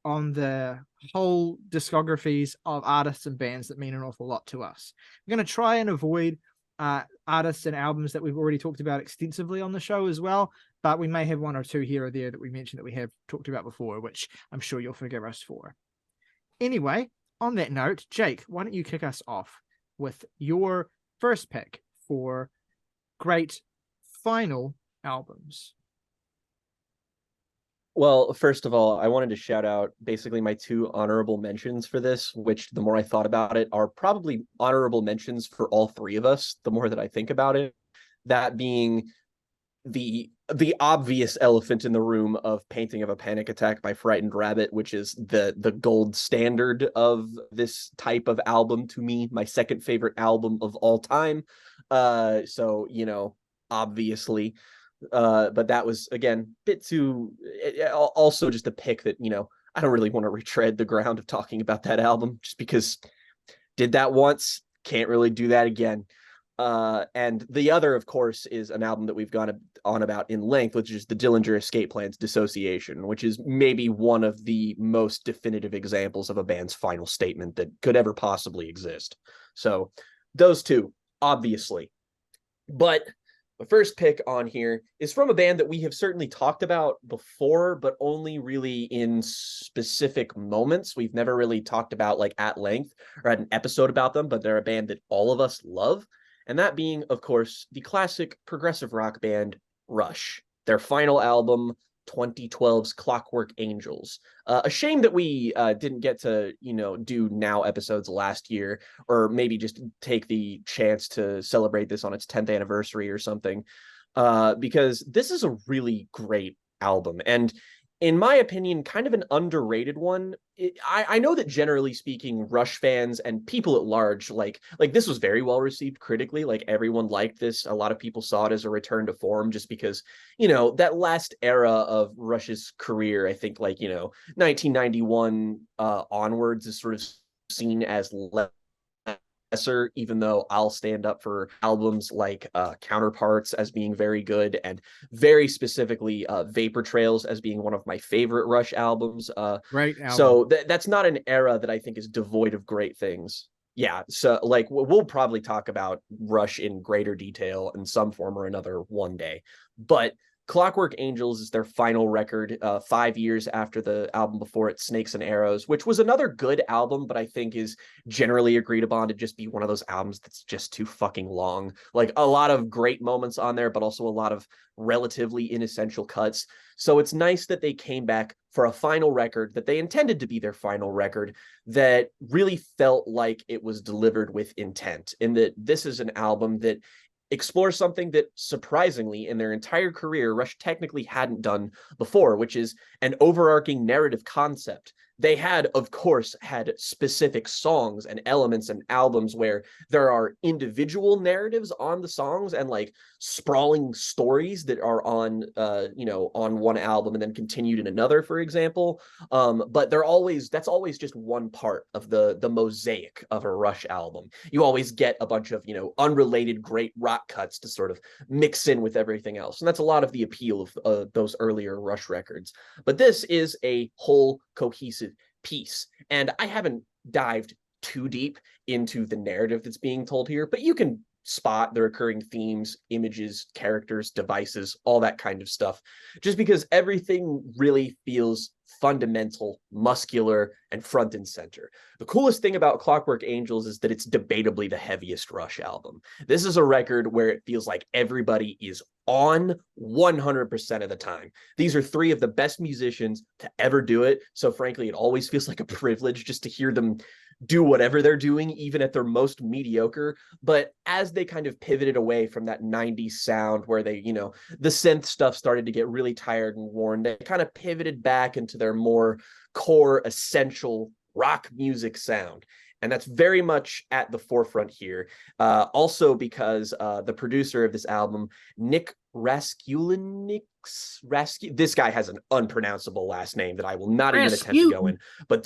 Speaker 2: on the whole discographies of artists and bands that mean an awful lot to us. We're going to try and avoid artists and albums that we've already talked about extensively on the show as well, but we may have 1 or 2 here or there that we mentioned that we have talked about before, which I'm sure you'll forgive us for. Anyway, on that note, Jake, why don't you kick us off with your first pick for great final albums?
Speaker 1: Well, first of all, I wanted to shout out basically my 2 honorable mentions for this, which the more I thought about it are probably honorable mentions for all 3 of us, the more that I think about it. That being the obvious elephant in the room of Painting of a Panic Attack by Frightened Rabbit, which is the gold standard of this type of album to me, my second favorite album of all time. So, you know, obviously. But that was, again, bit too, also just a pick that, I don't really want to retread the ground of talking about that album, just because did that once, can't really do that again. And the other, of course, is an album that we've gone on about in length, which is the Dillinger Escape Plan's Dissociation, which is maybe one of the most definitive examples of a band's final statement that could ever possibly exist. So those two, obviously. But the first pick on here is from a band that we have certainly talked about before, but only really in specific moments. We've never really talked about like at length or had an episode about them, but they're a band that all of us love. And that being, of course, the classic progressive rock band Rush. Their final album, 2012's Clockwork Angels. A shame that we didn't get to, do now episodes last year, or maybe just take the chance to celebrate this on its 10th anniversary or something, because this is a really great album. And in my opinion, kind of an underrated one. I know that generally speaking, Rush fans and people at large, like this was very well received critically. Like everyone liked this. A lot of people saw it as a return to form just because, that last era of Rush's career, I think 1991 onwards is sort of seen as lesser, even though I'll stand up for albums like Counterparts as being very good, and very specifically Vapor Trails as being one of my favorite Rush albums.
Speaker 2: Great album.
Speaker 1: So that's not an era that I think is devoid of great things. Yeah, so we'll probably talk about Rush in greater detail in some form or another one day. But Clockwork Angels is their final record, 5 years after the album before it, Snakes and Arrows, which was another good album, but I think is generally agreed upon to just be one of those albums that's just too fucking long. Like a lot of great moments on there, but also a lot of relatively inessential cuts. So it's nice that they came back for a final record that they intended to be their final record, that really felt like it was delivered with intent, in that this is an album that explore something that surprisingly in their entire career Rush technically hadn't done before, which is an overarching narrative concept. They had, of course, had specific songs and elements and albums where there are individual narratives on the songs and like sprawling stories that are on on one album and then continued in another, for example. But that's always just one part of the mosaic of a Rush album. You always get a bunch of unrelated great rock cuts to sort of mix in with everything else, and that's a lot of the appeal of those earlier Rush records. But this is a whole cohesive piece, and I haven't dived too deep into the narrative that's being told here, but you can spot the recurring themes, images, characters, devices, all that kind of stuff, just because everything really feels fundamental, muscular, and front and center. The coolest thing about Clockwork Angels is that it's debatably the heaviest Rush album. This is a record where it feels like everybody is on 100% of the time. These are three of the best musicians to ever do it, so frankly, it always feels like a privilege just to hear them do whatever they're doing, even at their most mediocre. But as they kind of pivoted away from that 90s sound where they, the synth stuff started to get really tired and worn, they kind of pivoted back into their more core, essential rock music sound. And that's very much at the forefront here. Also because the producer of this album, Nick Raskulinix, this guy has an unpronounceable last name that I will not even attempt to go in. But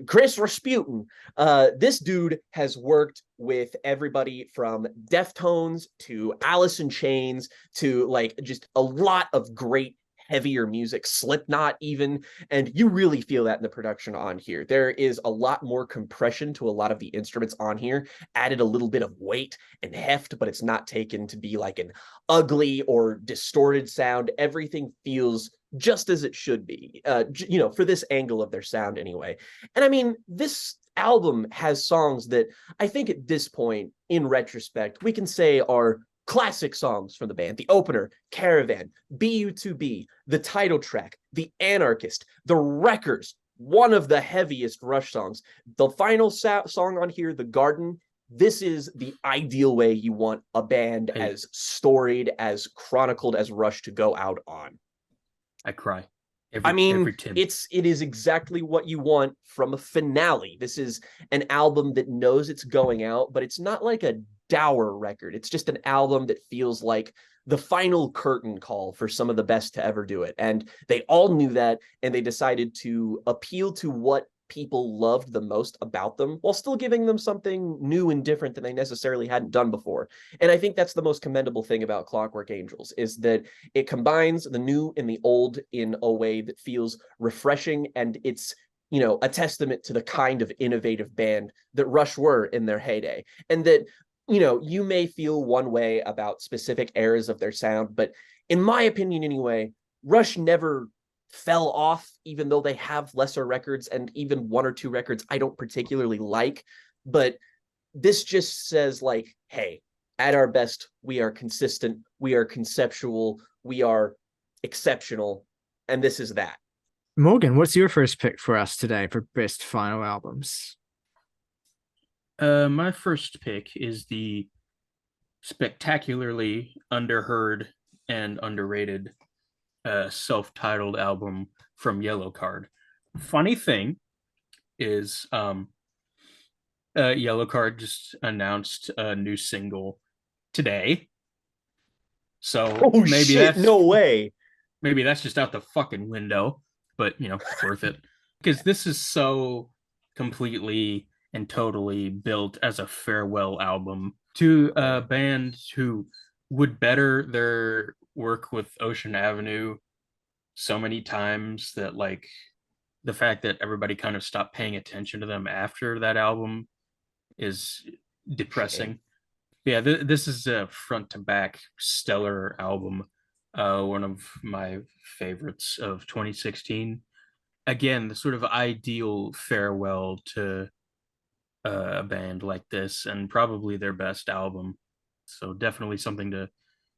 Speaker 1: Chris Rasputin, this dude has worked with everybody from Deftones to Alice in Chains to like just a lot of great heavier music, Slipknot even, and you really feel that in the production on here. There is a lot more compression to a lot of the instruments on here, added a little bit of weight and heft, but it's not taken to be like an ugly or distorted sound. Everything feels just as it should be, for this angle of their sound anyway. And I mean, this album has songs that I think at this point, in retrospect, we can say are classic songs from the band. The opener, Caravan, BU2B, the title track, The Anarchist, The Wreckers, one of the heaviest Rush songs. The final song on here, The Garden, this is the ideal way you want a band as storied, as chronicled as Rush to go out on.
Speaker 3: I cry.
Speaker 1: It is exactly what you want from a finale. This is an album that knows it's going out, but it's not like a dour record. It's just an album that feels like the final curtain call for some of the best to ever do it. And they all knew that, and they decided to appeal to what people loved the most about them while still giving them something new and different that they necessarily hadn't done before. And I think that's the most commendable thing about Clockwork Angels, is that it combines the new and the old in a way that feels refreshing, and it's, you know, a testament to the kind of innovative band that Rush were in their heyday. And that, you know, you may feel one way about specific eras of their sound, but in my opinion anyway, Rush never fell off, even though they have lesser records, and even one or two records I don't particularly like. But this just says, like, hey, at our best, we are consistent, we are conceptual, we are exceptional, and this is that.
Speaker 2: Morgan, what's your first pick for us today for best final albums?
Speaker 3: My first pick is the spectacularly underheard and underrated self-titled album from Yellowcard. Funny thing is, Yellowcard just announced a new single today, so
Speaker 1: maybe that's no way.
Speaker 3: Maybe that's just out the fucking window, but you know, worth it, because this is so completely and totally built as a farewell album to a band who would better their work with Ocean Avenue so many times that, like, the fact that everybody kind of stopped paying attention to them after that album is depressing. Yeah, this is a front to back stellar album, one of my favorites of 2016. Again, the sort of ideal farewell to a band like this, and probably their best album. So definitely something to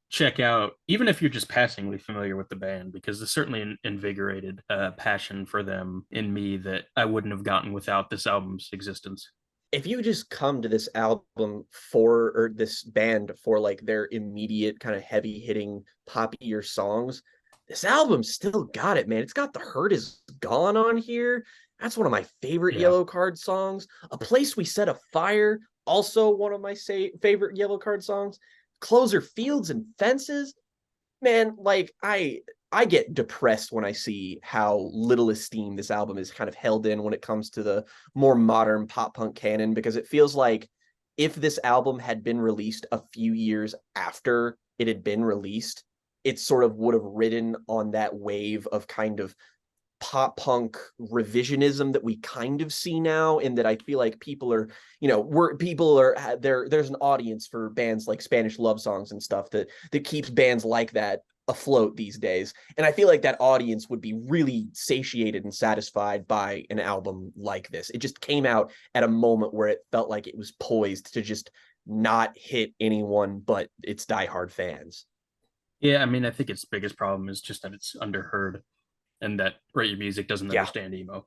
Speaker 3: check out, even if you're just passingly familiar with the band, because it's certainly invigorated a passion for them in me that I wouldn't have gotten without this album's existence.
Speaker 1: If you just come to this album for, or this band for, like, their immediate kind of heavy hitting poppier songs, this album still got it, man. It's got The Hurt Is Gone on here. That's one of my favorite Yellowcard songs. A Place We Set Afire, also one of my favorite Yellowcard songs. Closer Fields and Fences. Man, like, I get depressed when I see how little esteem this album is kind of held in when it comes to the more modern pop punk canon, because it feels like if this album had been released a few years after it had been released, it sort of would have ridden on that wave of kind of pop punk revisionism that we kind of see now, in that I feel like people are, you know, there's an audience for bands like Spanish Love Songs and stuff that keeps bands like that afloat these days. And I feel like that audience would be really satiated and satisfied by an album like this. It just came out at a moment where it felt like it was poised to just not hit anyone but its diehard fans.
Speaker 3: Yeah, I mean, I think its biggest problem is just that it's underheard, and that Rate Your Music doesn't understand emo.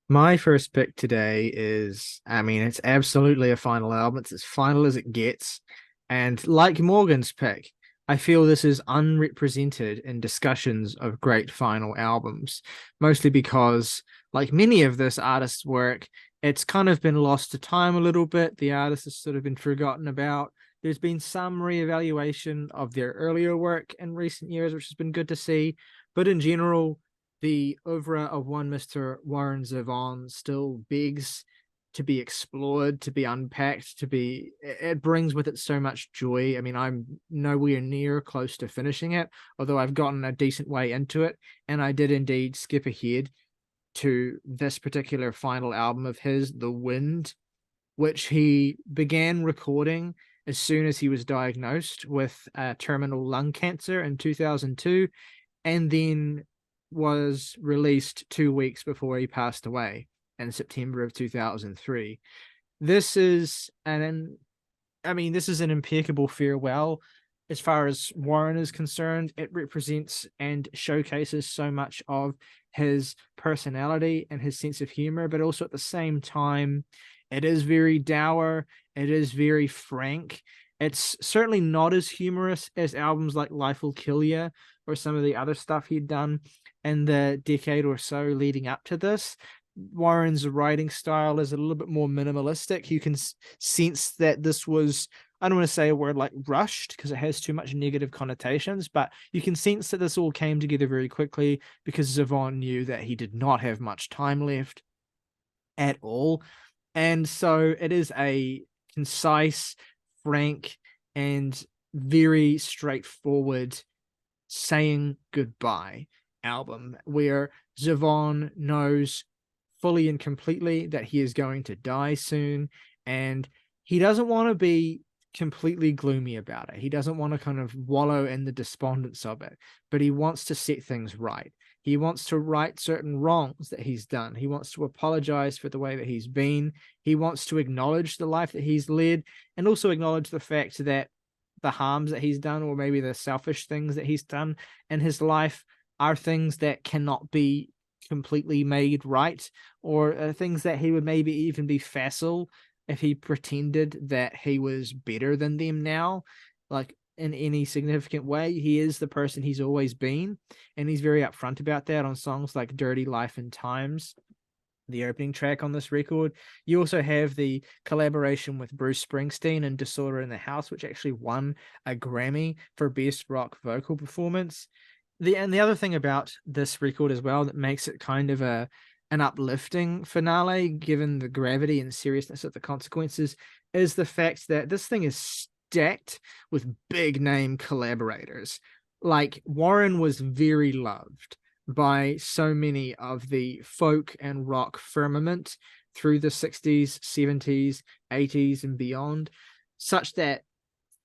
Speaker 2: My first pick today is, I mean, it's absolutely a final album. It's as final as it gets. And like Morgan's pick, I feel this is unrepresented in discussions of great final albums, mostly because, like many of this artist's work, it's kind of been lost to time a little bit. The artist has sort of been forgotten about. There's been some reevaluation of their earlier work in recent years, which has been good to see. But in general, the oeuvre of one Mr. Warren Zevon still begs to be explored, to be unpacked, it brings with it so much joy. I mean, I'm nowhere near close to finishing it, although I've gotten a decent way into it. And I did indeed skip ahead to this particular final album of his, The Wind, which he began recording as soon as he was diagnosed with terminal lung cancer in 2002, and then was released 2 weeks before he passed away in September of 2003. This is an impeccable farewell as far as Warren is concerned. It represents and showcases so much of his personality and his sense of humor, but also at the same time, it is very dour. It is very frank. It's certainly not as humorous as albums like Life Will Kill Ya or some of the other stuff he'd done in the decade or so leading up to this. Warren's writing style is a little bit more minimalistic. You can sense that this was I don't want to say a word like rushed because it has too much negative connotations, but you can sense that this all came together very quickly because Zevon knew that he did not have much time left at all. And so it is a concise, frank, and very straightforward saying goodbye album where Zevon knows fully and completely that he is going to die soon, and he doesn't want to be completely gloomy about it. He doesn't want to kind of wallow in the despondence of it, but he wants to set things right. He wants to right certain wrongs that he's done. He wants to apologize for the way that he's been. He wants to acknowledge the life that he's led, and also acknowledge the fact that the harms that he's done, or maybe the selfish things that he's done in his life, are things that cannot be completely made right, or things that he would maybe even be facile if he pretended that he was better than them now, like in any significant way. He is the person he's always been, and he's very upfront about that on songs like Dirty Life and Times, the opening track on this record. You also have the collaboration with Bruce Springsteen and Disorder in the House, which actually won a Grammy for Best Rock Vocal Performance. The other thing about this record as well that makes it kind of an uplifting finale, given the gravity and seriousness of the consequences, is the fact that this thing is stacked with big name collaborators. Like, Warren was very loved by so many of the folk and rock firmament through the 60s, 70s, 80s, and beyond, such that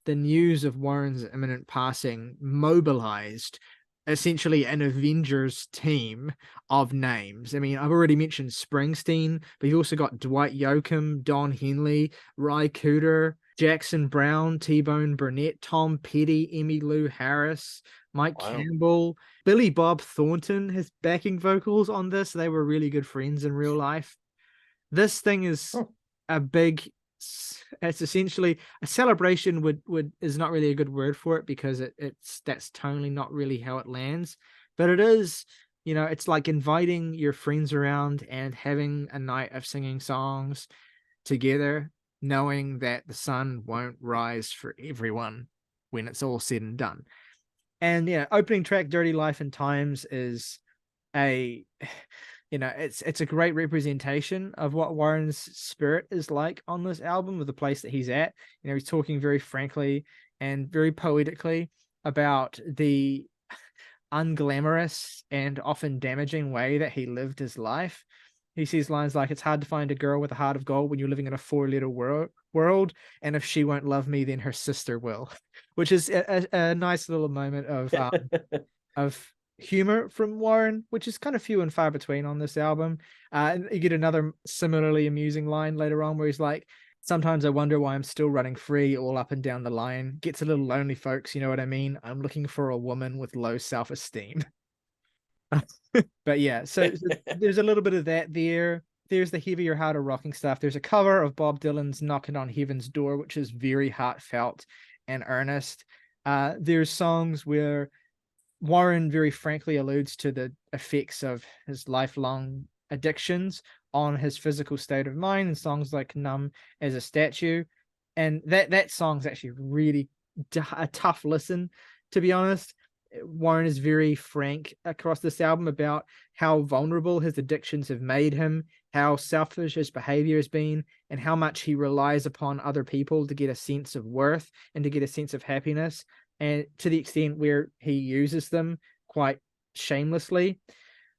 Speaker 2: the news of Warren's imminent passing mobilized essentially an Avengers team of names. I mean, I've already mentioned Springsteen, but you've also got Dwight Yoakam, Don Henley, Ry Cooder, Jackson Brown, T-Bone Burnett, Tom Petty, Emmylou Harris, Mike Campbell, Billy Bob Thornton has backing vocals on this. They were really good friends in real life. This thing is a big, it's essentially a celebration. Would is not really a good word for it, because that's tonally not really how it lands, but it is, it's like inviting your friends around and having a night of singing songs together, knowing that the sun won't rise for everyone when it's all said and done. And yeah, opening track Dirty Life and Times is it's a great representation of what Warren's spirit is like on this album, with the place that he's at. He's talking very frankly and very poetically about the unglamorous and often damaging way that he lived his life. He says lines like, "It's hard to find a girl with a heart of gold when you're living in a 4-letter world, and if she won't love me, then her sister will," which is a nice little moment of humor from Warren, which is kind of few and far between on this album. And you get another similarly amusing line later on where he's like, "Sometimes I wonder why I'm still running free all up and down the line. Gets a little lonely, folks, you know what I mean? I'm looking for a woman with low self-esteem." But yeah, so there's a little bit of that there. There's the heavier, harder rocking stuff. There's a cover of Bob Dylan's Knocking on Heaven's Door, which is very heartfelt and earnest. There's songs where Warren very frankly alludes to the effects of his lifelong addictions on his physical state of mind, in songs like Numb as a Statue. And that song's actually really a tough listen, to be honest. Warren is very frank across this album about how vulnerable his addictions have made him, how selfish his behavior has been, and how much he relies upon other people to get a sense of worth and to get a sense of happiness, and to the extent where he uses them quite shamelessly.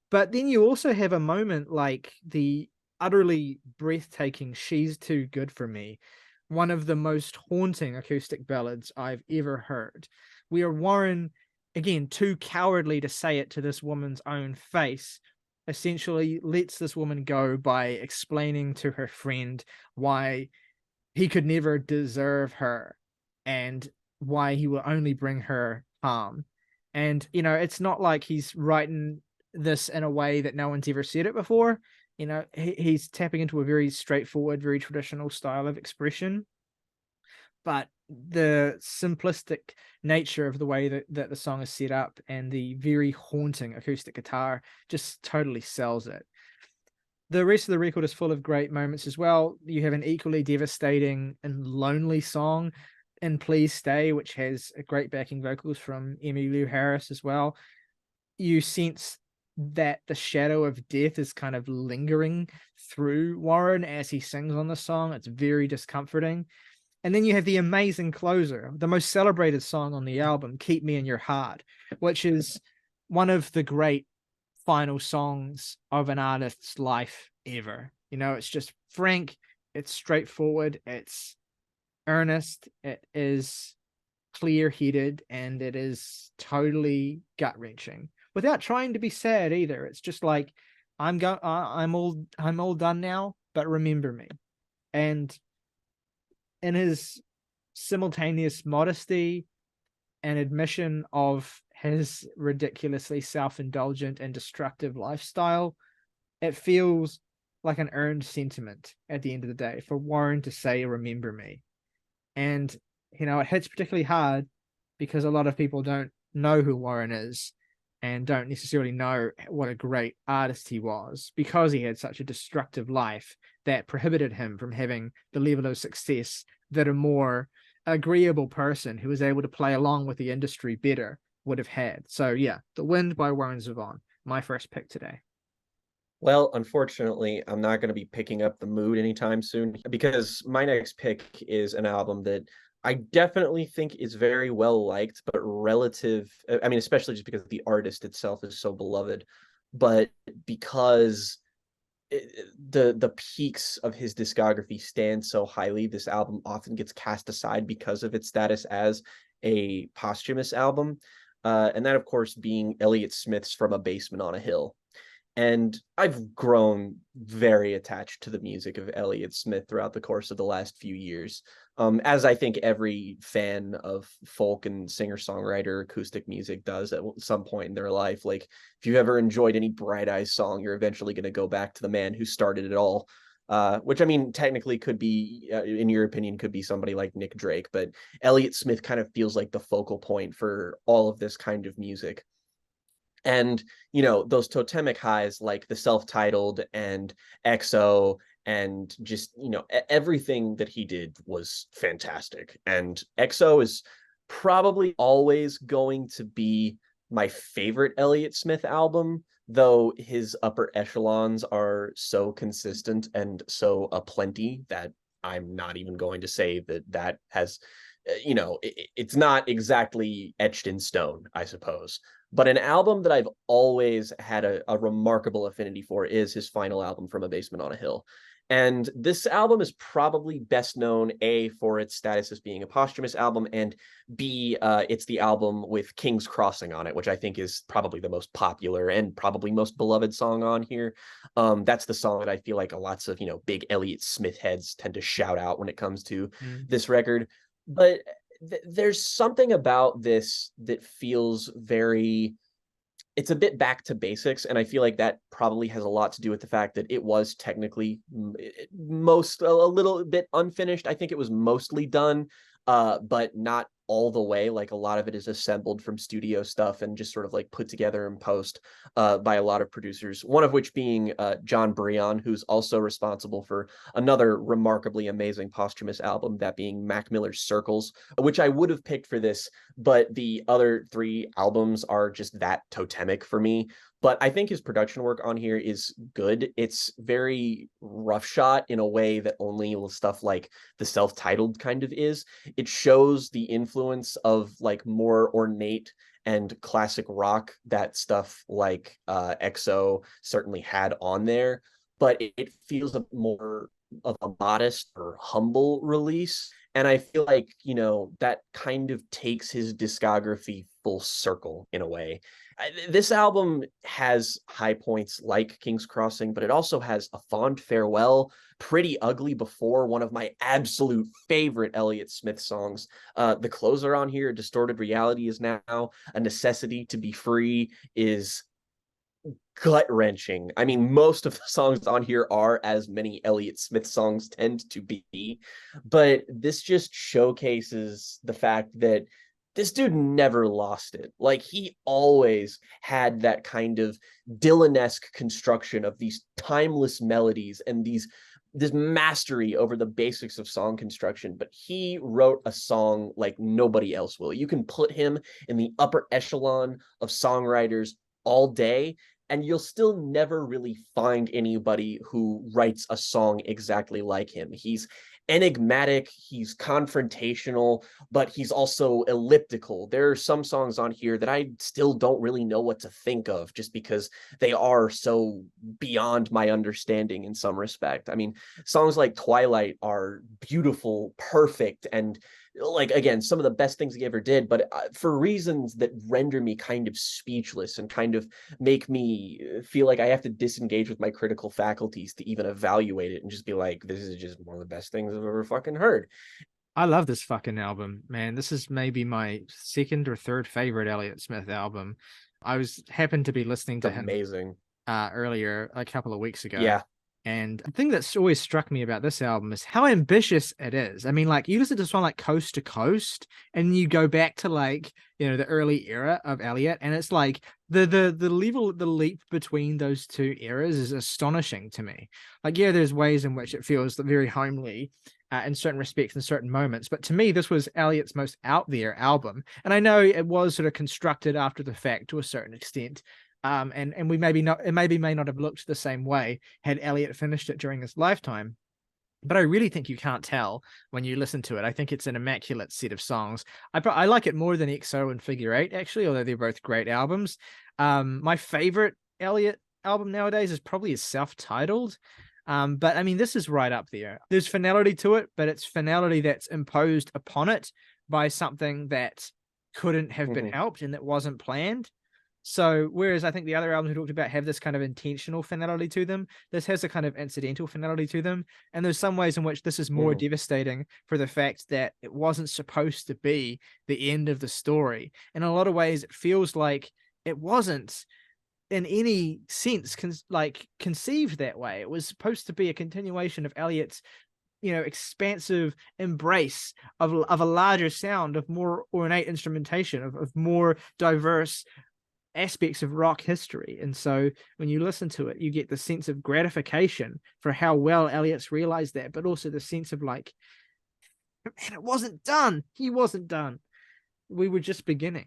Speaker 2: But then you also have a moment like the utterly breathtaking She's Too Good For Me, one of the most haunting acoustic ballads I've ever heard, where Warren, again, too cowardly to say it to this woman's own face, essentially lets this woman go by explaining to her friend why he could never deserve her and why he will only bring her harm. And, it's not like he's writing this in a way that no one's ever said it before. He's tapping into a very straightforward, very traditional style of expression. But the simplistic nature of the way that the song is set up and the very haunting acoustic guitar just totally sells it. The rest of the record is full of great moments as well. You have an equally devastating and lonely song in Please Stay, which has a great backing vocals from Emmylou Harris as well, you sense that the shadow of death is kind of lingering through Warren as he sings on the song. It's very discomforting. And then you have the amazing closer, the most celebrated song on the album, Keep Me in Your Heart, which is one of the great final songs of an artist's life ever. You know, it's just frank, it's straightforward, it's earnest, it is clear-headed, and it is totally gut-wrenching without trying to be sad either. It's just like, I'm all done now, but remember me. And in his simultaneous modesty and admission of his ridiculously self-indulgent and destructive lifestyle, it feels like an earned sentiment at the end of the day for Warren to say, remember me. And, you know, it hits particularly hard because a lot of people don't know who Warren is and don't necessarily know what a great artist he was, because he had such a destructive life that prohibited him from having the level of success that a more agreeable person who was able to play along with the industry better would have had. So yeah, The Wind by Warren Zevon, my first pick today.
Speaker 1: Well, unfortunately, I'm not going to be picking up the mood anytime soon, because my next pick is an album that I definitely think is very well liked, but relative, I mean, especially just because the artist itself is so beloved, but because the peaks of his discography stand so highly, this album often gets cast aside because of its status as a posthumous album. And that, of course, being Elliott Smith's From a Basement on a Hill. And I've grown very attached to the music of Elliott Smith throughout the course of the last few years, as I think every fan of folk and singer-songwriter acoustic music does at some point in their life. Like, if you ever enjoyed any Bright Eyes song, you're eventually going to go back to the man who started it all, which, I mean, technically could be, in your opinion, could be somebody like Nick Drake, but Elliott Smith kind of feels like the focal point for all of this kind of music. And, you know, those totemic highs like the self-titled and EXO and just, you know, everything that he did was fantastic. And EXO is probably always going to be my favorite Elliott Smith album, though his upper echelons are so consistent and so aplenty that I'm not even going to say that has, you know, it's not exactly etched in stone, I suppose. But an album that I've always had a remarkable affinity for is his final album, From a Basement on a Hill. And this album is probably best known, A, for its status as being a posthumous album, and B, it's the album with King's Crossing on it, which I think is probably the most popular and probably most beloved song on here. That's the song that I feel like lots of, you know, big Elliott Smith heads tend to shout out when it comes to this record. But there's something about this that feels very, it's a bit back to basics, and I feel like that probably has a lot to do with the fact that it was technically a little bit unfinished. I think it was mostly done, but not all the way. Like, a lot of it is assembled from studio stuff and just sort of like put together in post by a lot of producers, one of which being John Brion, who's also responsible for another remarkably amazing posthumous album, that being Mac Miller's Circles, which I would have picked for this, but the other three albums are just that totemic for me. But I think his production work on here is good. It's very roughshod in a way that only stuff like the self-titled kind of is. It shows the influence of like more ornate and classic rock that stuff like EXO certainly had on there, but it feels a more of a modest or humble release. And I feel like, you know, that kind of takes his discography full circle in a way. This album has high points like King's Crossing, but it also has A Fond Farewell, Pretty Ugly Before, one of my absolute favorite Elliott Smith songs. The closer on here, Distorted Reality Is Now, A Necessity to Be Free, is gut-wrenching. I mean, most of the songs on here are, as many Elliott Smith songs tend to be, but this just showcases the fact that this dude never lost it. Like, he always had that kind of Dylan-esque construction of these timeless melodies and these this mastery over the basics of song construction, but he wrote a song like nobody else will. You can put him in the upper echelon of songwriters all day, and you'll still never really find anybody who writes a song exactly like him. He's enigmatic, he's confrontational, but he's also elliptical. There are some songs on here that I still don't really know what to think of, just because they are so beyond my understanding in some respect. I mean, songs like Twilight are beautiful, perfect, and like, again, some of the best things he ever did, but for reasons that render me kind of speechless and kind of make me feel like I have to disengage with my critical faculties to even evaluate it and just be like, this is just one of the best things I've ever fucking heard.
Speaker 2: I love this fucking album, man. This is maybe my second or third favorite Elliott Smith album. I happened to be listening to him
Speaker 1: Amazing.
Speaker 2: Earlier, a couple of weeks ago.
Speaker 1: Yeah.
Speaker 2: And the thing that's always struck me about this album is how ambitious it is. I mean, like, you listen to a song like Coast to Coast, and you go back to, like, you know, the early era of Elliott, and it's like the leap between those two eras is astonishing to me. Like, yeah, there's ways in which it feels very homely in certain respects in certain moments, but to me, this was Elliott's most out there album. And I know it was sort of constructed after the fact to a certain extent. And we may not have looked the same way had Elliott finished it during his lifetime. But I really think you can't tell when you listen to it. I think it's an immaculate set of songs. I like it more than XO and Figure Eight, actually, although they're both great albums. My favorite Elliott album nowadays is probably his self-titled. But I mean, this is right up there. There's finality to it, but it's finality that's imposed upon it by something that couldn't have been helped and that wasn't planned. So whereas I think the other albums we talked about have this kind of intentional finality to them, this has a kind of incidental finality to them. And there's some ways in which this is more devastating for the fact that it wasn't supposed to be the end of the story. In a lot of ways, it feels like it wasn't in any sense conceived that way. It was supposed to be a continuation of Elliott's, you know, expansive embrace of a larger sound, of more ornate instrumentation, of more diverse aspects of rock history. And so when you listen to it, you get the sense of gratification for how well Elliott's realized that, but also the sense of like, man, it wasn't done. He wasn't done. We were just beginning.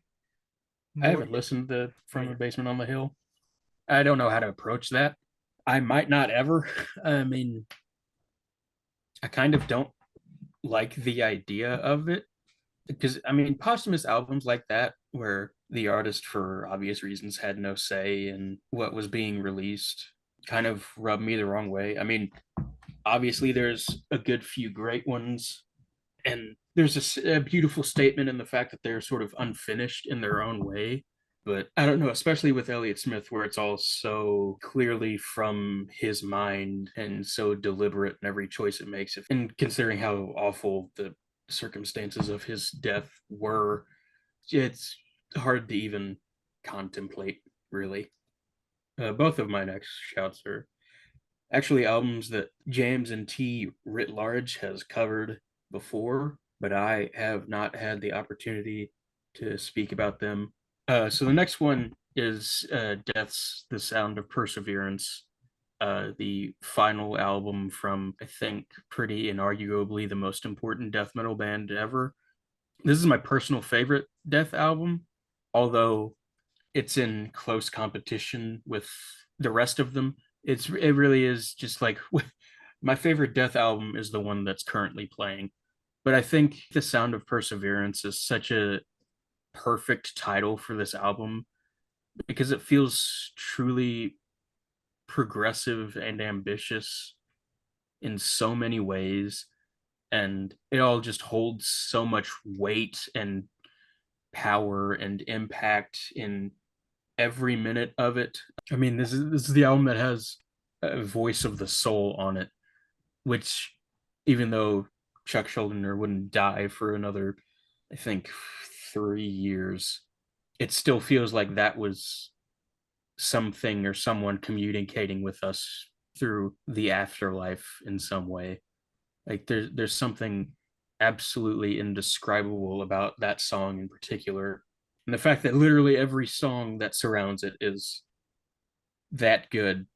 Speaker 3: I haven't listened to From the Basement on the Hill. I don't know how to approach that. I might not ever. I mean, I kind of don't like the idea of it, because I mean, posthumous albums like that, where the artist, for obvious reasons, had no say in what was being released, kind of rub me the wrong way. I mean, obviously, there's a good few great ones, and there's a beautiful statement in the fact that they're sort of unfinished in their own way. But I don't know, especially with Elliott Smith, where it's all so clearly from his mind and so deliberate in every choice it makes. And considering how awful the circumstances of his death were, it's hard to even contemplate, really. Both of my next shouts are actually albums that James and T writ large has covered before, but I have not had the opportunity to speak about them. So the next one is Death's The Sound of Perseverance, the final album from, I think, pretty inarguably the most important death metal band ever. This is my personal favorite Death album, although it's in close competition with the rest of them. It really is just like my favorite Death album is the one that's currently playing. But I think The Sound of Perseverance is such a perfect title for this album because it feels truly progressive and ambitious in so many ways, and it all just holds so much weight and power and impact in every minute of it. I mean, this is the album that has a Voice of the Soul on it, which, even though Chuck Schuldiner wouldn't die for another, I think, 3 years, it still feels like that was something or someone communicating with us through the afterlife in some way. Like there's something absolutely indescribable about that song in particular, and the fact that literally every song that surrounds it is that good,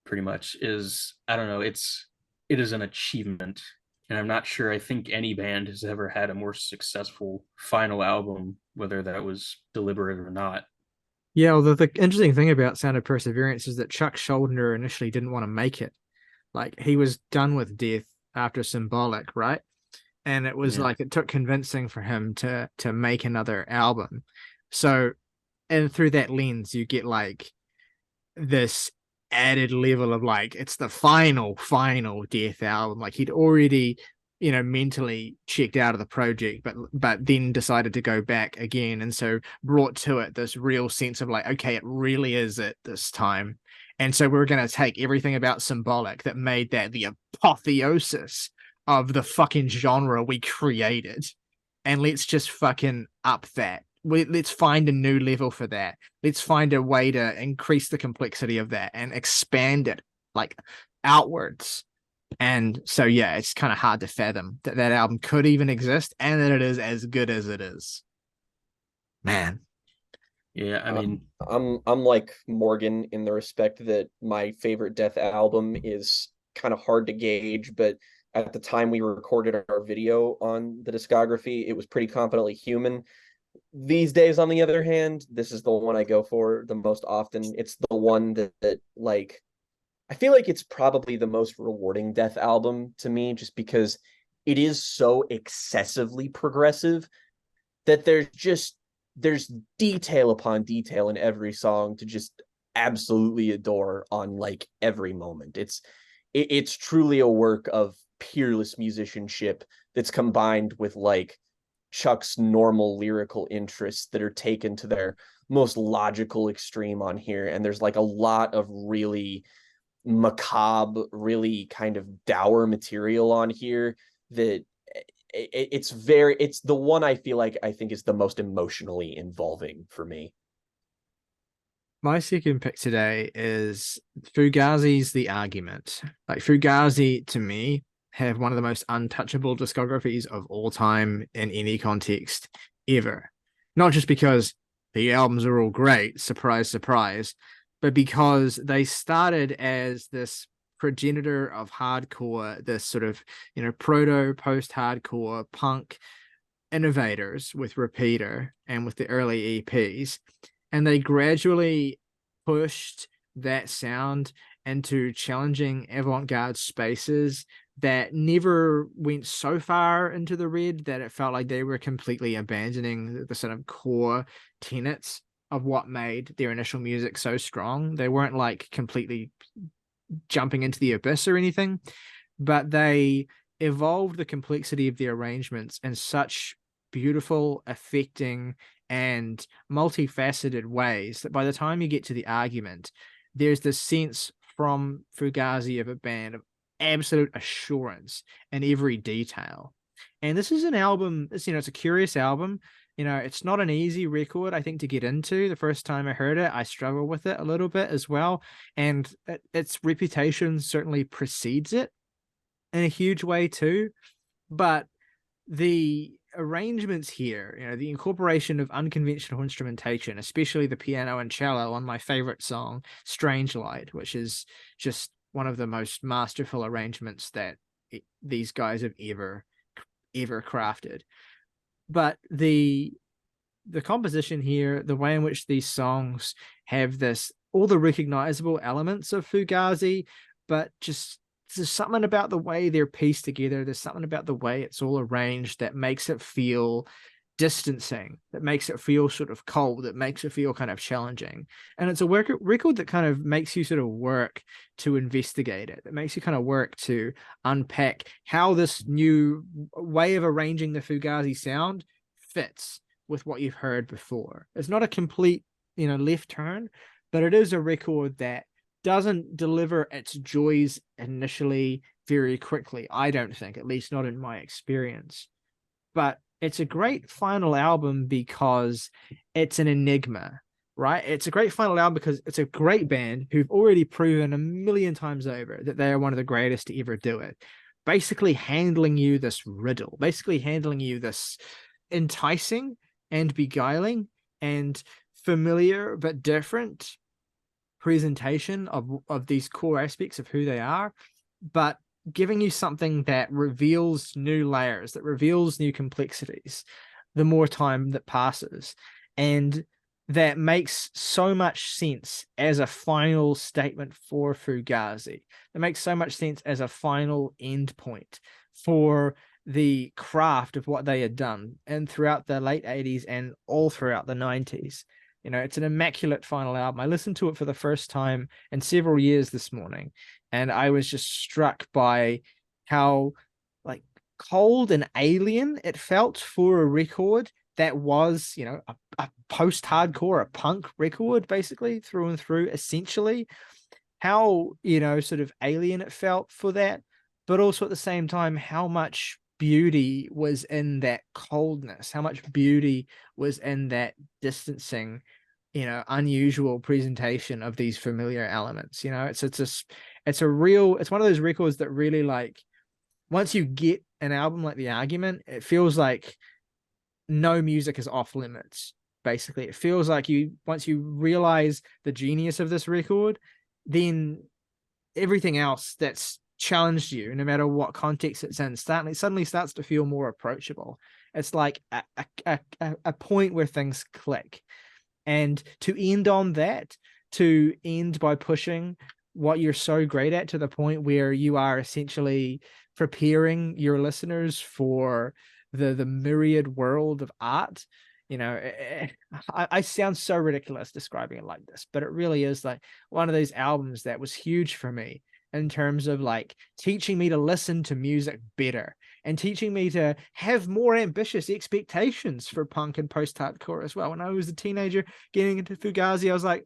Speaker 3: pretty much, is, I don't know, it is an achievement. And I'm not sure, I think any band has ever had a more successful final album, whether that was deliberate or not.
Speaker 2: Yeah, well, the interesting thing about Sound of Perseverance is that Chuck Schuldiner initially didn't want to make it. Like, he was done with death after Symbolic, right? And it was
Speaker 3: Yeah.
Speaker 2: like, it took convincing for him to make another album. So, and through that lens, you get like this added level of like, it's the final death album. Like, he'd already, mentally checked out of the project, but then decided to go back again, and so brought to it this real sense of like, okay, it really is it this time. And so we're going to take everything about Symbolic that made that the apotheosis of the fucking genre we created, and let's just fucking up that. Let's find a new level for that. Let's find a way to increase the complexity of that and expand it like outwards. And so, yeah, it's kind of hard to fathom that that album could even exist and that it is as good as it is. Man.
Speaker 3: Yeah, I mean,
Speaker 1: I'm like Morgan in the respect that my favorite Death album is kind of hard to gauge, but at the time we recorded our video on the discography, it was pretty confidently Human. These days, on the other hand, this is the one I go for the most often. It's the one that like I feel like it's probably the most rewarding Death album to me, just because it is so excessively progressive that there's detail upon detail in every song to just absolutely adore on like every moment. It's truly a work of peerless musicianship that's combined with like Chuck's normal lyrical interests that are taken to their most logical extreme on here. And there's like a lot of really macabre, really kind of dour material on here that it's the one I feel like I think is the most emotionally involving for me.
Speaker 2: My second pick today is Fugazi's The Argument. Like, Fugazi, to me, have one of the most untouchable discographies of all time in any context ever. Not just because the albums are all great, surprise, surprise, but because they started as this progenitor of hardcore, this sort of, proto post-hardcore punk innovators with Repeater and with the early EPs. And they gradually pushed that sound into challenging avant-garde spaces that never went so far into the red that it felt like they were completely abandoning the sort of core tenets of what made their initial music so strong. They weren't like completely jumping into the abyss or anything, but they evolved the complexity of the arrangements in such beautiful, affecting, and multifaceted ways that by the time you get to The Argument, there's this sense from Fugazi of a band of absolute assurance in every detail. And this is an album, it's a curious album. It's not an easy record, I think, to get into. The first time I heard it, I struggled with it a little bit as well. And its reputation certainly precedes it in a huge way too. But the arrangements here, the incorporation of unconventional instrumentation, especially the piano and cello on my favorite song, Strange Light, which is just one of the most masterful arrangements that these guys have ever crafted. But the composition here, the way in which these songs have all the recognizable elements of Fugazi, but just there's something about the way they're pieced together. There's something about the way it's all arranged that makes it feel distancing, that makes it feel sort of cold, that makes it feel kind of challenging. And it's a record that kind of makes you sort of work to investigate it. It makes you kind of work to unpack how this new way of arranging the Fugazi sound fits with what you've heard before. It's not a complete, left turn, but it is a record that doesn't deliver its joys initially very quickly, I don't think, at least not in my experience. But it's a great final album because it's an enigma, right? It's a great final album because it's a great band who've already proven a million times over that they are one of the greatest to ever do it. Basically handling you this riddle, basically handling you this enticing and beguiling and familiar but different presentation of these core aspects of who they are, but giving you something that reveals new layers, that reveals new complexities the more time that passes. And that makes so much sense as a final statement for Fugazi. It makes so much sense as a final endpoint for the craft of what they had done and throughout the late 80s and all throughout the 90s. It's an immaculate final album. I listened to it for the first time in several years this morning, and I was just struck by how like cold and alien it felt for a record that was, a post-hardcore, a punk record, basically through and through, essentially. How, sort of alien it felt for that, but also at the same time, how much beauty was in that coldness, how much beauty was in that distancing, unusual presentation of these familiar elements. It's one of those records that really, like, once you get an album like The Argument, it feels like no music is off limits. Basically, it feels like once you realize the genius of this record, then everything else that's challenged you, no matter what context it's in, suddenly starts to feel more approachable. It's like a point where things click. And to end on that, to end by pushing what you're so great at to the point where you are essentially preparing your listeners for the myriad world of art. I sound so ridiculous describing it like this, but it really is like one of those albums that was huge for me in terms of like teaching me to listen to music better and teaching me to have more ambitious expectations for punk and post-hardcore as well. When I was a teenager getting into Fugazi, I was like,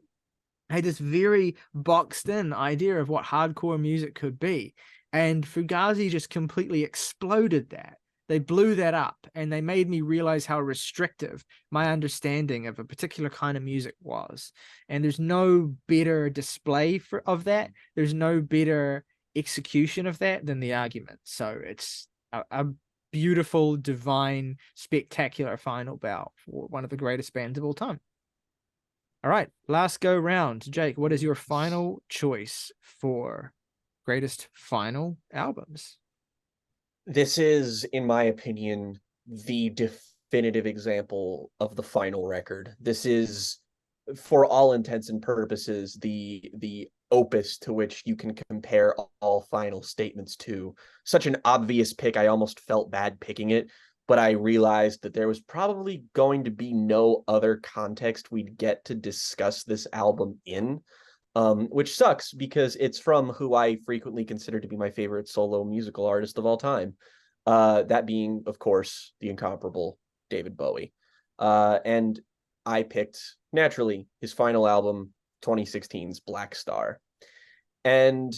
Speaker 2: I had this very boxed in idea of what hardcore music could be. And Fugazi just completely exploded that. They blew that up, and they made me realize how restrictive my understanding of a particular kind of music was. And there's no better display of that. There's no better execution of that than The Argument. So it's a beautiful, divine, spectacular final bow for one of the greatest bands of all time. All right, last go round. Jake, what is your final choice for greatest final albums?
Speaker 1: This is, in my opinion, the definitive example of the final record. This is, for all intents and purposes, the opus to which you can compare all final statements to. Such an obvious pick, I almost felt bad picking it, but I realized that there was probably going to be no other context we'd get to discuss this album in. Which sucks because it's from who I frequently consider to be my favorite solo musical artist of all time. That being, of course, the incomparable David Bowie. And I picked, naturally, his final album, 2016's Black Star. And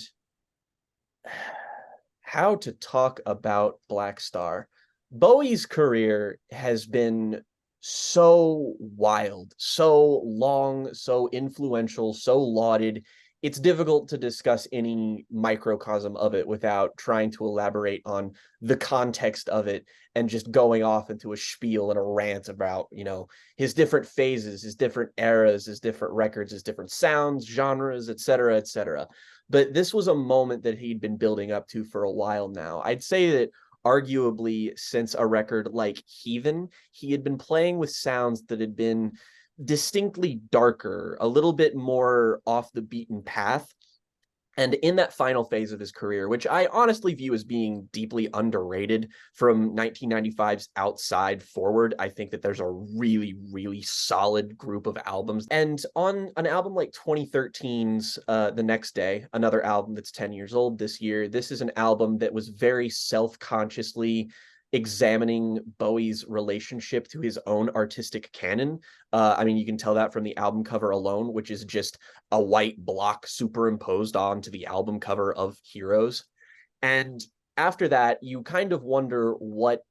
Speaker 1: how to talk about Black Star. Bowie's career has been so wild, so long, so influential, so lauded. It's difficult to discuss any microcosm of it without trying to elaborate on the context of it and just going off into a spiel and a rant about, his different phases, his different eras, his different records, his different sounds, genres, etc., etc. But this was a moment that he'd been building up to for a while now. I'd say that arguably since a record like Heathen, he had been playing with sounds that had been distinctly darker, a little bit more off the beaten path. And in that final phase of his career, which I honestly view as being deeply underrated from 1995's Outside forward, I think that there's a really, really solid group of albums. And on an album like 2013's The Next Day, another album that's 10 years old this year, this is an album that was very self-consciously examining Bowie's relationship to his own artistic canon. You can tell that from the album cover alone, which is just a white block superimposed onto the album cover of Heroes. And after that, you kind of wonder what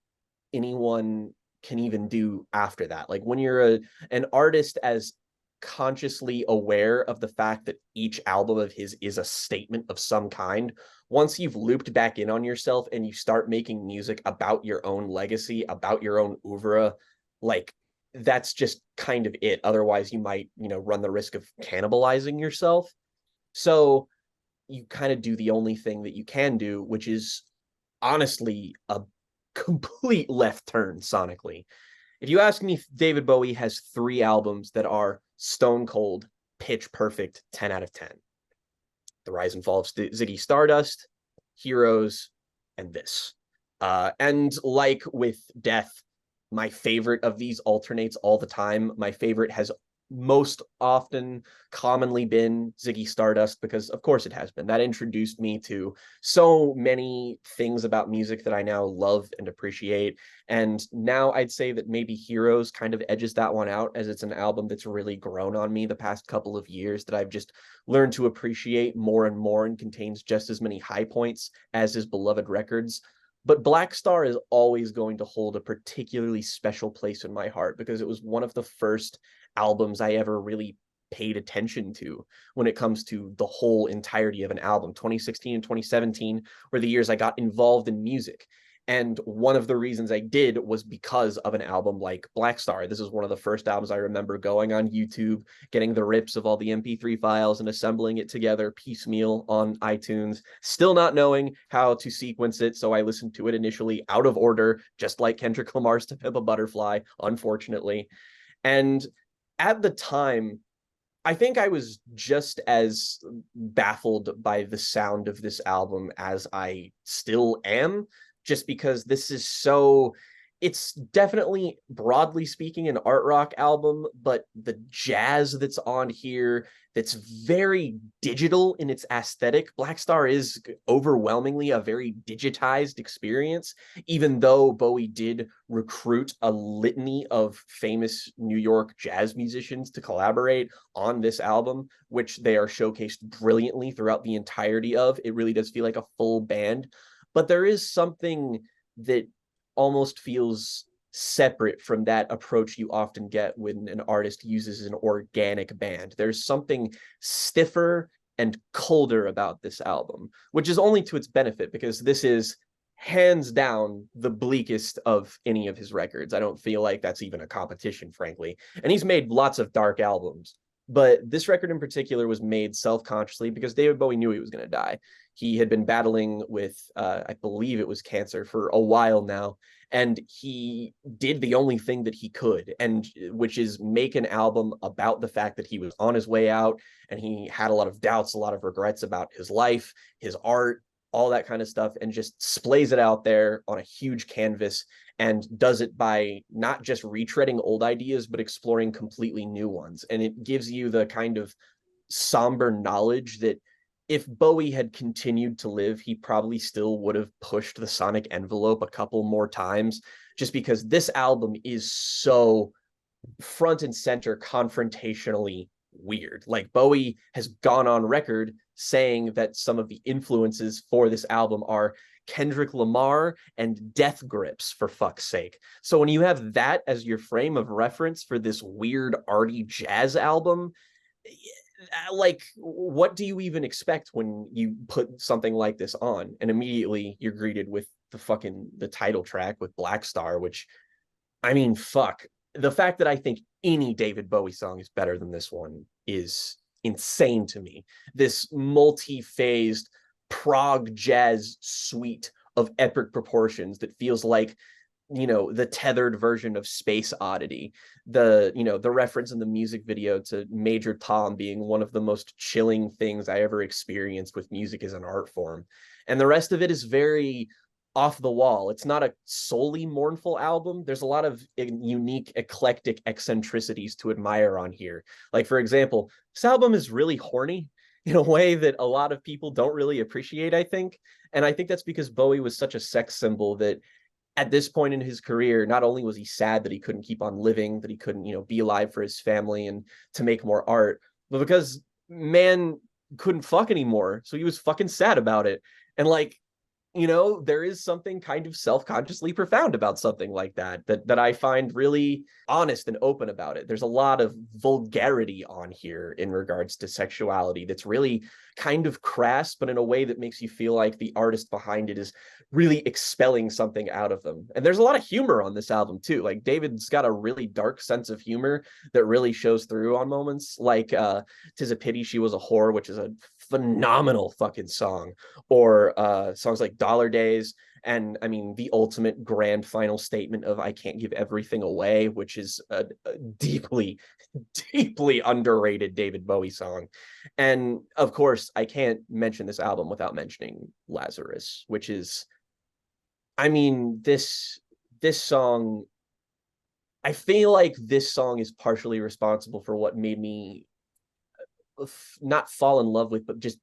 Speaker 1: anyone can even do after that. Like when you're an artist as consciously aware of the fact that each album of his is a statement of some kind, once you've looped back in on yourself and you start making music about your own legacy, about your own oeuvre, like that's just kind of it. Otherwise you might, run the risk of cannibalizing yourself. So you kind of do the only thing that you can do, which is honestly a complete left turn sonically. If you ask me, David Bowie has 3 albums that are stone cold, pitch perfect, 10 out of 10. The Rise and Fall of Ziggy Stardust, Heroes, and this. And like with Death, my favorite of these alternates all the time. My favorite has most often commonly been Ziggy Stardust, because of course it has been. That introduced me to so many things about music that I now love and appreciate. And now I'd say that maybe Heroes kind of edges that one out, as it's an album that's really grown on me the past couple of years, that I've just learned to appreciate more and more, and contains just as many high points as his beloved records. But Black Star is always going to hold a particularly special place in my heart, because it was one of the first albums I ever really paid attention to when it comes to the whole entirety of an album. 2016 and 2017 were the years I got involved in music. And one of the reasons I did was because of an album like Black Star. This is one of the first albums I remember going on YouTube, getting the rips of all the MP3 files and assembling it together piecemeal on iTunes, still not knowing how to sequence it. So I listened to it initially out of order, just like Kendrick Lamar's To Pimp a Butterfly, unfortunately. And at the time, I think I was just as baffled by the sound of this album as I still am, just because this is so, it's definitely, broadly speaking, an art rock album, but the jazz that's on here, that's very digital in its aesthetic. Black Star is overwhelmingly a very digitized experience, even though Bowie did recruit a litany of famous New York jazz musicians to collaborate on this album, which they are showcased brilliantly throughout the entirety of. It really does feel like a full band. But there is something that almost feels separate from that approach you often get when an artist uses an organic band. There's something stiffer and colder about this album, which is only to its benefit, because this is hands down the bleakest of any of his records. I don't feel like that's even a competition, frankly. And he's made lots of dark albums, but this record in particular was made self-consciously because David Bowie knew he was going to die. He had been battling with, I believe it was cancer, for a while now, and he did the only thing that he could, and which is make an album about the fact that he was on his way out, and he had a lot of doubts, a lot of regrets about his life, his art, all that kind of stuff, and just splays it out there on a huge canvas, and does it by not just retreading old ideas, but exploring completely new ones. And it gives you the kind of somber knowledge that if Bowie had continued to live, he probably still would have pushed the sonic envelope a couple more times, just because this album is so front and center confrontationally weird. Like, Bowie has gone on record saying that some of the influences for this album are Kendrick Lamar and Death Grips, for fuck's sake. So when you have that as your frame of reference for this weird arty jazz album, like, what do you even expect when you put something like this on? And immediately you're greeted with the title track with Black Star, which, I mean, fuck. The fact that I think any David Bowie song is better than this one is insane to me. This multi-phased prog jazz suite of epic proportions that feels like, the tethered version of Space Oddity, the reference in the music video to Major Tom being one of the most chilling things I ever experienced with music as an art form. And the rest of it is very off the wall. It's not a solely mournful album. There's a lot of unique, eclectic eccentricities to admire on here. Like, for example, this album is really horny in a way that a lot of people don't really appreciate, I think. And I think that's because Bowie was such a sex symbol that at this point in his career, not only was he sad that he couldn't keep on living, that he couldn't, be alive for his family and to make more art, but because man couldn't fuck anymore. So he was fucking sad about it. And like, there is something kind of self-consciously profound about something like that I find really honest and open about it. There's a lot of vulgarity on here in regards to sexuality that's really kind of crass, but in a way that makes you feel like the artist behind it is really expelling something out of them. And there's a lot of humor on this album too. Like, David's got a really dark sense of humor that really shows through on moments, like "'Tis a Pity She Was a Whore," which is a phenomenal fucking song. Or songs like Dollar Days, and I mean the ultimate grand final statement of I Can't Give Everything Away, which is a deeply, deeply underrated David Bowie song. And of course, I can't mention this album without mentioning Lazarus, which is, I mean, this song, I feel like this song is partially responsible for what made me not fall in love with, but just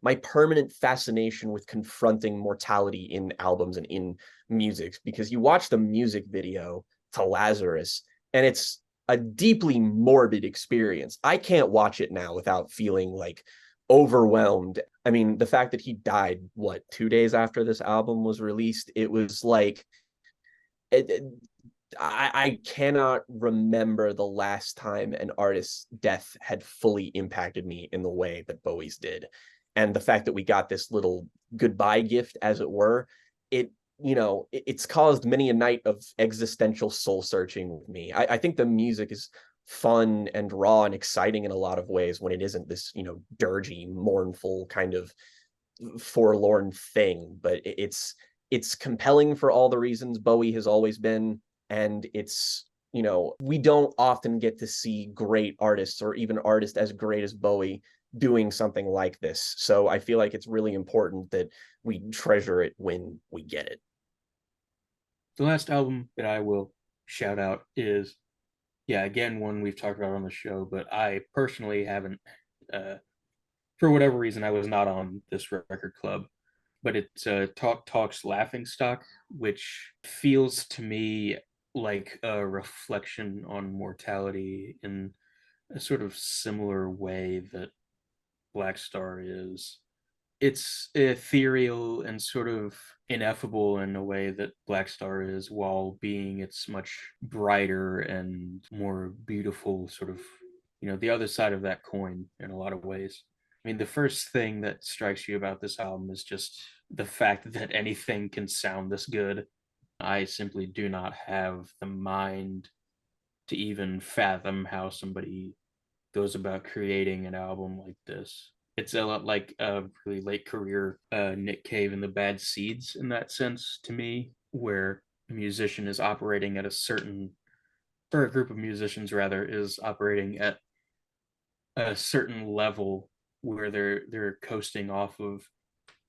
Speaker 1: my permanent fascination with confronting mortality in albums and in music. Because you watch the music video to Lazarus, and it's a deeply morbid experience. I can't watch it now without feeling like overwhelmed. I mean, the fact that he died, what, 2 days after this album was released, it was like, it, I cannot remember the last time an artist's death had fully impacted me in the way that Bowie's did. And the fact that we got this little goodbye gift, as it were, it's caused many a night of existential soul searching with me. I think the music is fun and raw and exciting in a lot of ways when it isn't this, dirgy, mournful kind of forlorn thing. But it's compelling for all the reasons Bowie has always been. And it's, we don't often get to see great artists or even artists as great as Bowie doing something like this. So I feel like it's really important that we treasure it when we get it.
Speaker 3: The last album that I will shout out is, yeah, again, one we've talked about on the show, but I personally haven't, for whatever reason, I was not on this record club. But it's Talk Talk's Laughing Stock, which feels to me like a reflection on mortality in a sort of similar way that Black Star is. It's ethereal and sort of ineffable in a way that Black Star is, while being its much brighter and more beautiful sort of, the other side of that coin in a lot of ways. I mean, the first thing that strikes you about this album is just the fact that anything can sound this good. I simply do not have the mind to even fathom how somebody goes about creating an album like this. It's a lot like a really late career Nick Cave and the Bad Seeds in that sense to me, where a musician is operating at a certain, or a group of musicians rather, is operating at a certain level where they're coasting off of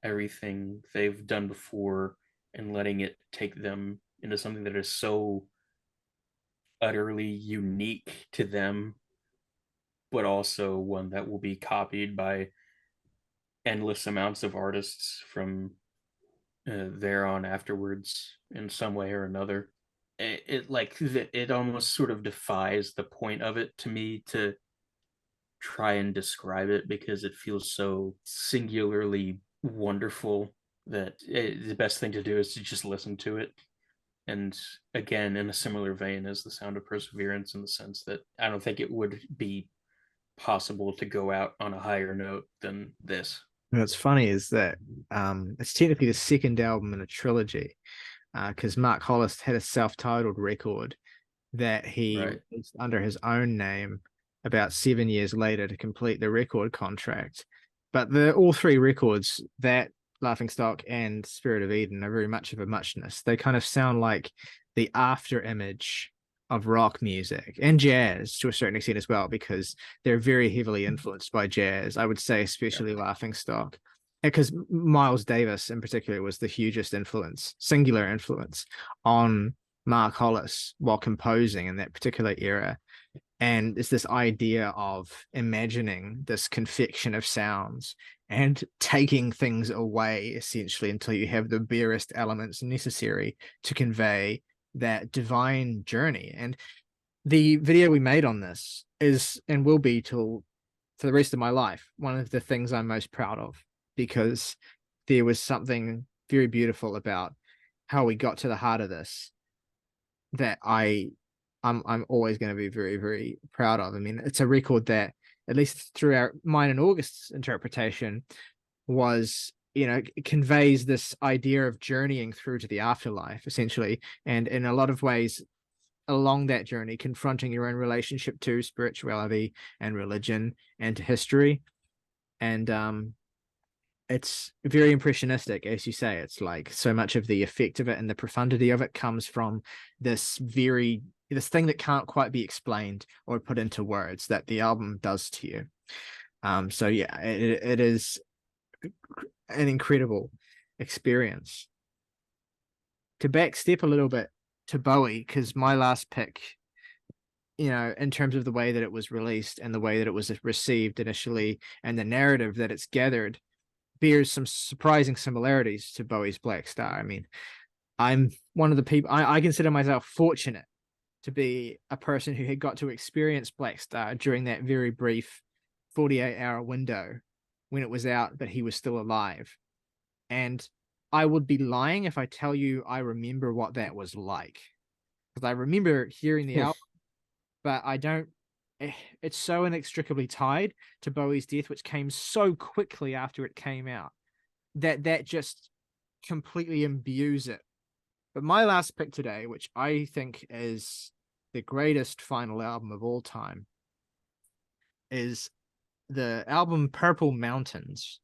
Speaker 3: everything they've done before and letting it take them into something that is so utterly unique to them, but also one that will be copied by endless amounts of artists from there on afterwards in some way or another. It almost sort of defies the point of it to me to try and describe it, because it feels so singularly wonderful that the best thing to do is to just listen to it. And again, in a similar vein as The Sound of Perseverance, in the sense that I don't think it would be possible to go out on a higher note than this.
Speaker 2: What's funny is that it's technically the second album in a trilogy, because Mark Hollis had a self-titled record that he released under his own name about 7 years later to complete the record contract. But all three records, that Laughingstock and Spirit of Eden, are very much of a muchness. They kind of sound like the after image of rock music and jazz to a certain extent as well, because they're very heavily influenced by jazz, I would say, especially Laughingstock. Because Miles Davis in particular was the hugest influence, singular influence on Mark Hollis while composing in that particular era. And it's this idea of imagining this confection of sounds and taking things away essentially until you have the barest elements necessary to convey that divine journey. And the video we made on this is, and will be till for the rest of my life, one of the things I'm most proud of, because there was something very beautiful about how we got to the heart of this that I'm always going to be very, very proud of. I mean, it's a record that, at least through mine and August's interpretation, was, it conveys this idea of journeying through to the afterlife, essentially. And in a lot of ways, along that journey, confronting your own relationship to spirituality and religion and to history. And it's very impressionistic, as you say. It's like so much of the effect of it and the profundity of it comes from this thing that can't quite be explained or put into words that the album does to you. So yeah, it is an incredible experience. To backstep a little bit to Bowie, because my last pick, in terms of the way that it was released and the way that it was received initially and the narrative that it's gathered, bears some surprising similarities to Bowie's Black Star. I mean, I'm one of the people, I consider myself fortunate to be a person who had got to experience Black Star during that very brief 48-hour window when it was out, but he was still alive. And I would be lying if I tell you I remember what that was like. Because I remember hearing the album, but I don't, it's so inextricably tied to Bowie's death, which came so quickly after it came out, that just completely imbues it. But my last pick today, which I think is the greatest final album of all time, is the album Purple Mountains,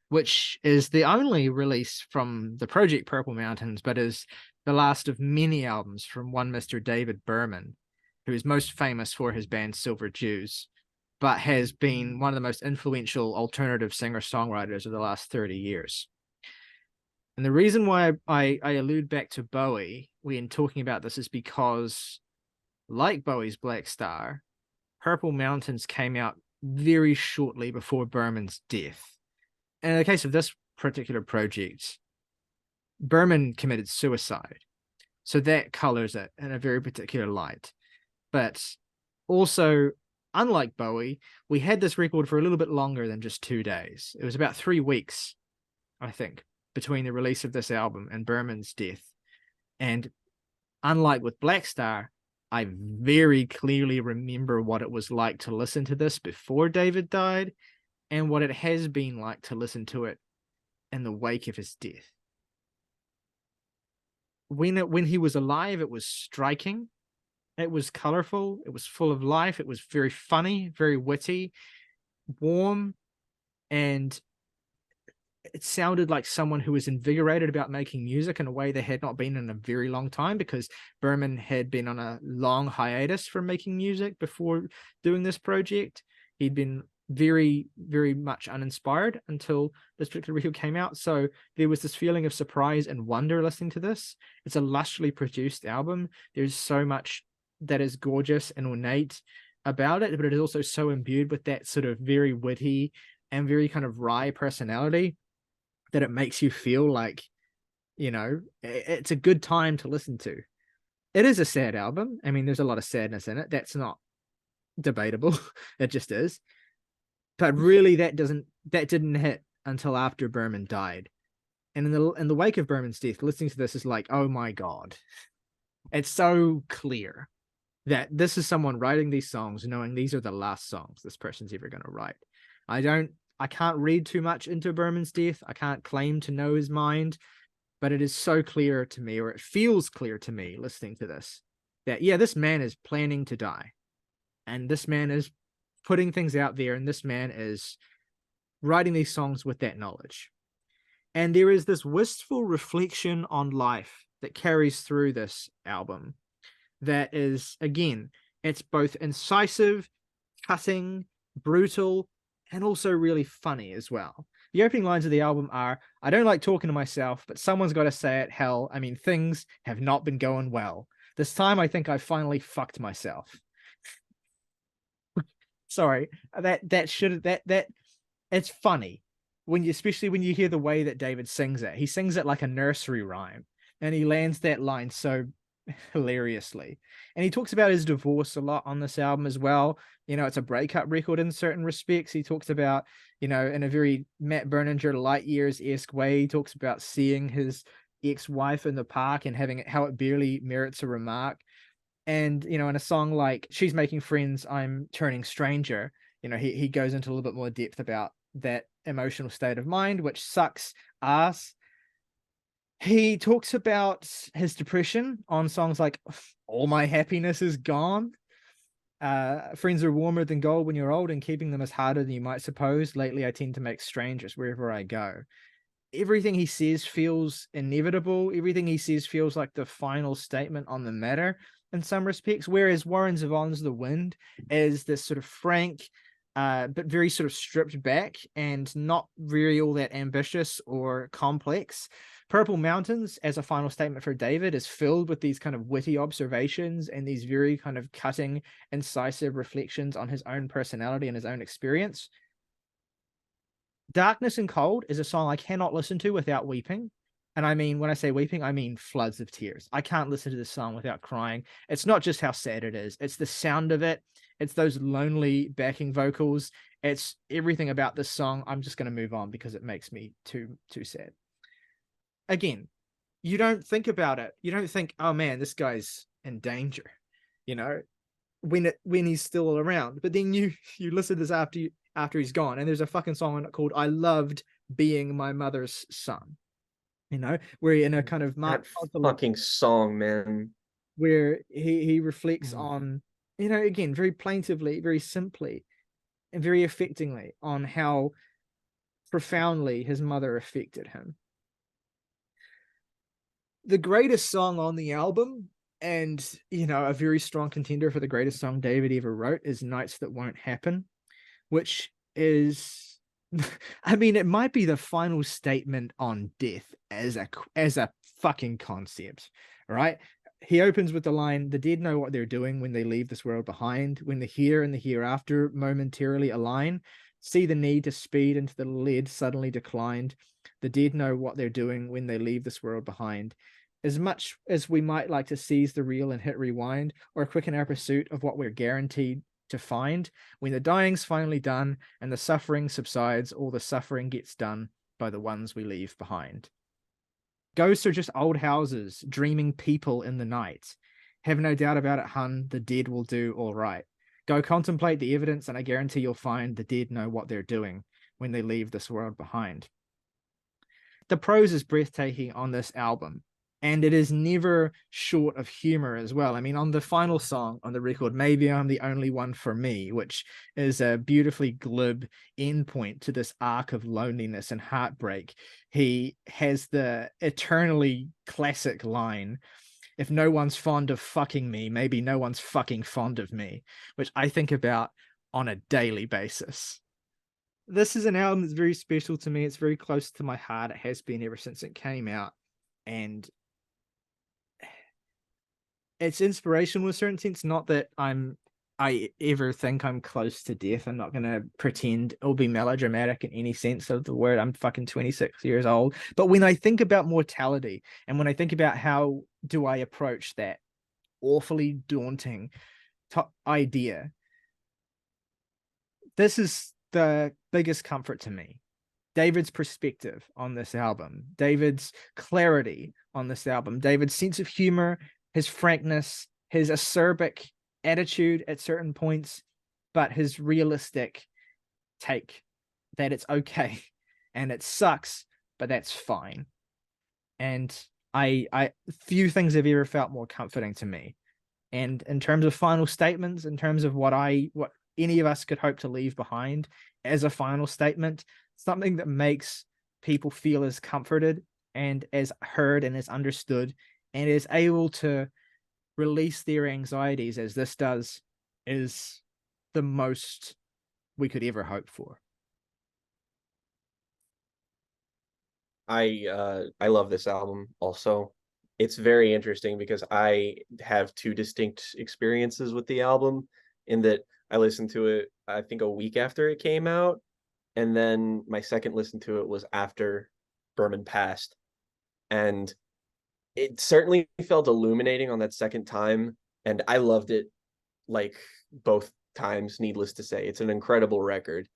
Speaker 2: which is the only release from the project Purple Mountains, but is the last of many albums from one Mr. David Berman, who is most famous for his band Silver Jews, but has been one of the most influential alternative singer-songwriters of the last 30 years. And the reason why I allude back to Bowie when talking about this is because, like Bowie's Black Star, Purple Mountains came out very shortly before Berman's death. And in the case of this particular project, Berman committed suicide. So that colors it in a very particular light. But also, unlike Bowie, we had this record for a little bit longer than just 2 days. It was about 3 weeks, I think, between the release of this album and Berman's death. And unlike with Black Star, I very clearly remember what it was like to listen to this before David died and what it has been like to listen to it in the wake of his death. When he was alive, it was striking. It was colorful. It was full of life. It was very funny, very witty, warm, and it sounded like someone who was invigorated about making music in a way they had not been in a very long time, because Berman had been on a long hiatus from making music before doing this project. He'd been very, very much uninspired until this particular record came out. So there was this feeling of surprise and wonder listening to this. It's a lushly produced album. There's so much that is gorgeous and ornate about it, but it is also so imbued with that sort of very witty and very kind of wry personality that it makes you feel like, it's a good time to listen to. It is a sad album. I mean, there's a lot of sadness in it. That's not debatable. It just is. But really, that didn't hit until after Berman died. And in the wake of Berman's death, listening to this is like, oh my God. It's so clear that this is someone writing these songs knowing these are the last songs this person's ever going to write. I can't read too much into Berman's death. I can't claim to know his mind, but it is so clear to me, or it feels clear to me listening to this, that yeah, this man is planning to die. And this man is putting things out there, and this man is writing these songs with that knowledge. And there is this wistful reflection on life that carries through this album that is, again, it's both incisive, cutting, brutal, and also really funny as well. The opening lines of the album are, I don't like talking to myself, but someone's got to say it. Hell, I mean, things have not been going well. This time I think I finally fucked myself. Sorry, that it's funny especially when you hear the way that David sings it. He sings it like a nursery rhyme, and he lands that line so hilariously. And he talks about his divorce a lot on this album as well. It's a breakup record in certain respects. He talks about, in a very Matt Berninger Light Years-esque way, he talks about seeing his ex-wife in the park and having how it barely merits a remark. And, in a song like She's Making Friends, I'm Turning Stranger, he goes into a little bit more depth about that emotional state of mind, which sucks ass. He talks about his depression on songs like All My Happiness Is Gone. Friends are warmer than gold when you're old, and keeping them is harder than you might suppose. Lately, I tend to make strangers wherever I go. Everything he says feels inevitable. Everything he says feels like the final statement on the matter in some respects. Whereas Warren Zevon's The Wind is this sort of frank, but very sort of stripped back and not really all that ambitious or complex. Purple Mountains, as a final statement for David, is filled with these kind of witty observations and these very kind of cutting, incisive reflections on his own personality and his own experience. Darkness and Cold is a song I cannot listen to without weeping. And I mean, when I say weeping, I mean floods of tears. I can't listen to this song without crying. It's not just how sad it is. It's the sound of it. It's those lonely backing vocals. It's everything about this song. I'm just going to move on because it makes me too sad. Again, you don't think about it. You don't think, oh man, this guy's in danger, you know, when he's still around. But then you listen to this after he's gone, and there's a fucking song on it called "I Loved Being My Mother's Son," you know, where in a kind of
Speaker 1: that fucking song, man,
Speaker 2: where he reflects on, you know, again, very plaintively, very simply, and very affectingly on how profoundly his mother affected him. The greatest song on the album, and, you know, a very strong contender for the greatest song David ever wrote, is Nights That Won't Happen, which is, I mean, it might be the final statement on death as a fucking concept, right? He opens with the line, "The dead know what they're doing when they leave this world behind. When the here and the hereafter momentarily align, see the need to speed into the lead suddenly declined. The dead know what they're doing when they leave this world behind." As much as we might like to seize the reel and hit rewind, or quicken our pursuit of what we're guaranteed to find, when the dying's finally done and the suffering subsides, all the suffering gets done by the ones we leave behind. Ghosts are just old houses, dreaming people in the night. Have no doubt about it, hun, the dead will do all right. Go contemplate the evidence, and I guarantee you'll find the dead know what they're doing when they leave this world behind. The prose is breathtaking on this album, and it is never short of humor as well. I mean, on the final song on the record, "Maybe I'm the Only One for Me," which is a beautifully glib endpoint to this arc of loneliness and heartbreak, he has the eternally classic line, "If no one's fond of fucking me, maybe no one's fucking fond of me," which I think about on a daily basis. This is an album that's very special to me. It's very close to my heart. It has been ever since it came out. And it's inspirational in a certain sense. Not that I ever think I'm close to death. I'm not going to pretend or be melodramatic in any sense of the word. I'm fucking 26 years old. But when I think about mortality, and when I think about how do I approach that awfully daunting idea, this is the biggest comfort to me. David's perspective on this album, David's clarity on this album, David's sense of humor, his frankness, his acerbic attitude at certain points, but his realistic take that it's okay and it sucks, but that's fine. And I few things have ever felt more comforting to me. And in terms of final statements, in terms of what any of us could hope to leave behind as a final statement, something that makes people feel as comforted and as heard and as understood and is able to release their anxieties as this does, is the most we could ever hope for.
Speaker 1: I love this album also. It's very interesting because I have two distinct experiences with the album, in that I listened to it, I think, a week after it came out, and then my second listen to it was after Berman passed. And it certainly felt illuminating on that second time, and I loved it like both times, needless to say. It's an incredible record.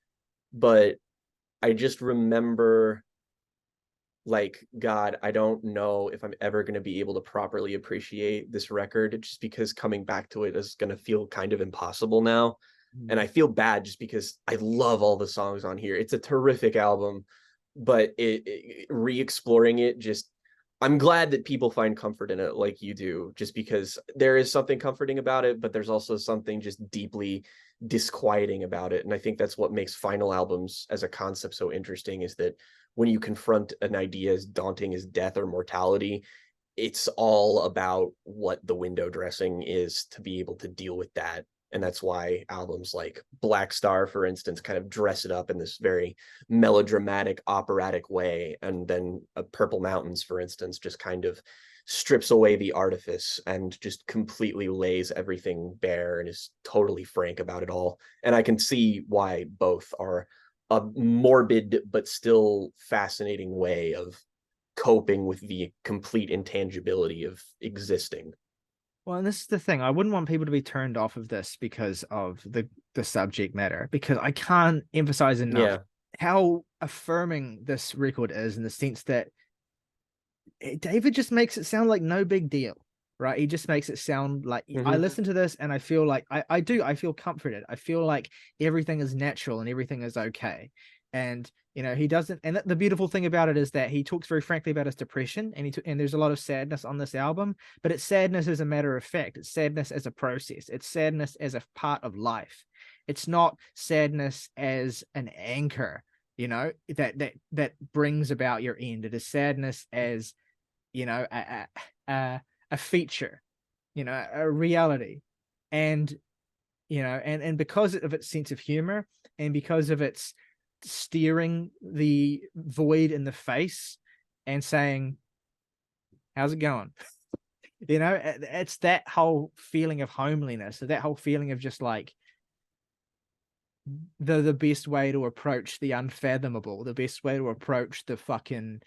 Speaker 1: But I just remember, like, God, I don't know if I'm ever going to be able to properly appreciate this record, just because coming back to it is going to feel kind of impossible now. And I feel bad just because I love all the songs on here. It's a terrific album, but re-exploring it, just, I'm glad that people find comfort in it like you do, just because there is something comforting about it, but there's also something just deeply disquieting about it. And I think that's what makes final albums as a concept so interesting, is that when you confront an idea as daunting as death or mortality, it's all about what the window dressing is to be able to deal with that. And that's why albums like Black Star, for instance, kind of dress it up in this very melodramatic, operatic way. And then Purple Mountains, for instance, just kind of strips away the artifice and just completely lays everything bare and is totally frank about it all. And I can see why both are a morbid but still fascinating way of coping with the complete intangibility of existing.
Speaker 2: Well, and this is the thing. I wouldn't want people to be turned off of this because of the subject matter, because I can't emphasize enough how affirming this record is, in the sense that David just makes it sound like no big deal, right? He just makes it sound like I listen to this and I feel like I feel comforted. I feel like everything is natural and everything is okay. And he doesn't. And the beautiful thing about it is that he talks very frankly about his depression, and there's a lot of sadness on this album, but it's sadness as a matter of fact. It's sadness as a process. It's sadness as a part of life. It's not sadness as an anchor, that brings about your end. It is sadness as a feature, a reality, and and because of its sense of humor, and because of its staring the void in the face and saying, how's it going? It's that whole feeling of homeliness, that whole feeling of just like the best way to approach the unfathomable, the best way to approach the fucking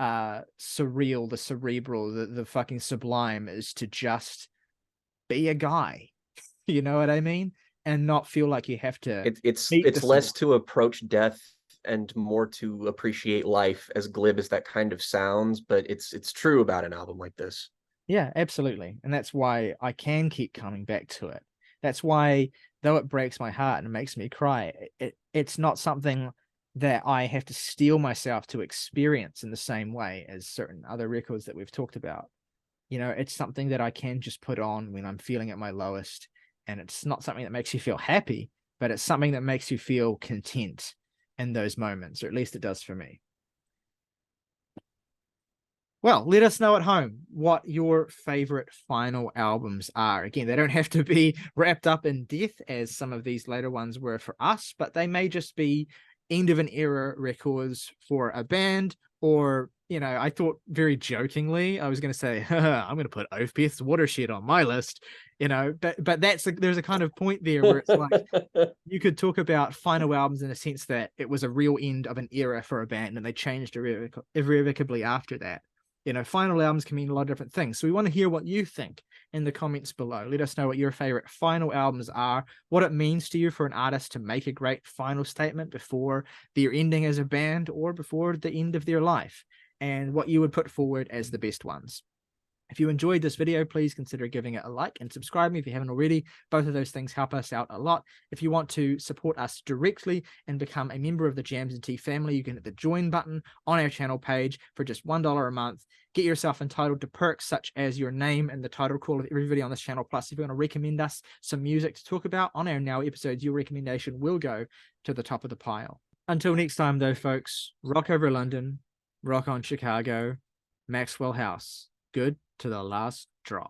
Speaker 2: surreal, the cerebral, the fucking sublime, is to just be a guy. You know what I mean? And not feel like you have to.
Speaker 1: It's less to approach death and more to appreciate life, as glib as that kind of sounds, but it's true about an album like this.
Speaker 2: Yeah, absolutely. And that's why I can keep coming back to it. That's why, though it breaks my heart and makes me cry, it's not something that I have to steel myself to experience in the same way as certain other records that we've talked about. It's something that I can just put on when I'm feeling at my lowest. And it's not something that makes you feel happy, but it's something that makes you feel content in those moments, or at least it does for me. Well, let us know at home what your favorite final albums are. Again, they don't have to be wrapped up in death as some of these later ones were for us, but they may just be end of an era records for a band. Or I thought very jokingly I was going to say, I'm going to put Opeth's Watershed on my list, but there's a kind of point there where it's like you could talk about final albums in a sense that it was a real end of an era for a band and they changed irrevocably after that. Final albums can mean a lot of different things. So we want to hear what you think in the comments below. Let us know what your favorite final albums are, what it means to you for an artist to make a great final statement before their ending as a band or before the end of their life, and what you would put forward as the best ones. If you enjoyed this video, please consider giving it a like and subscribing if you haven't already. Both of those things help us out a lot. If you want to support us directly and become a member of the Jams and Tea family, you can hit the join button on our channel page for just $1 a month. Get yourself entitled to perks such as your name and the title call of every video on this channel. Plus, if you want to recommend us some music to talk about on our Now episodes, your recommendation will go to the top of the pile. Until next time, though, folks, rock over London, rock on Chicago, Maxwell House. Good to the last drop.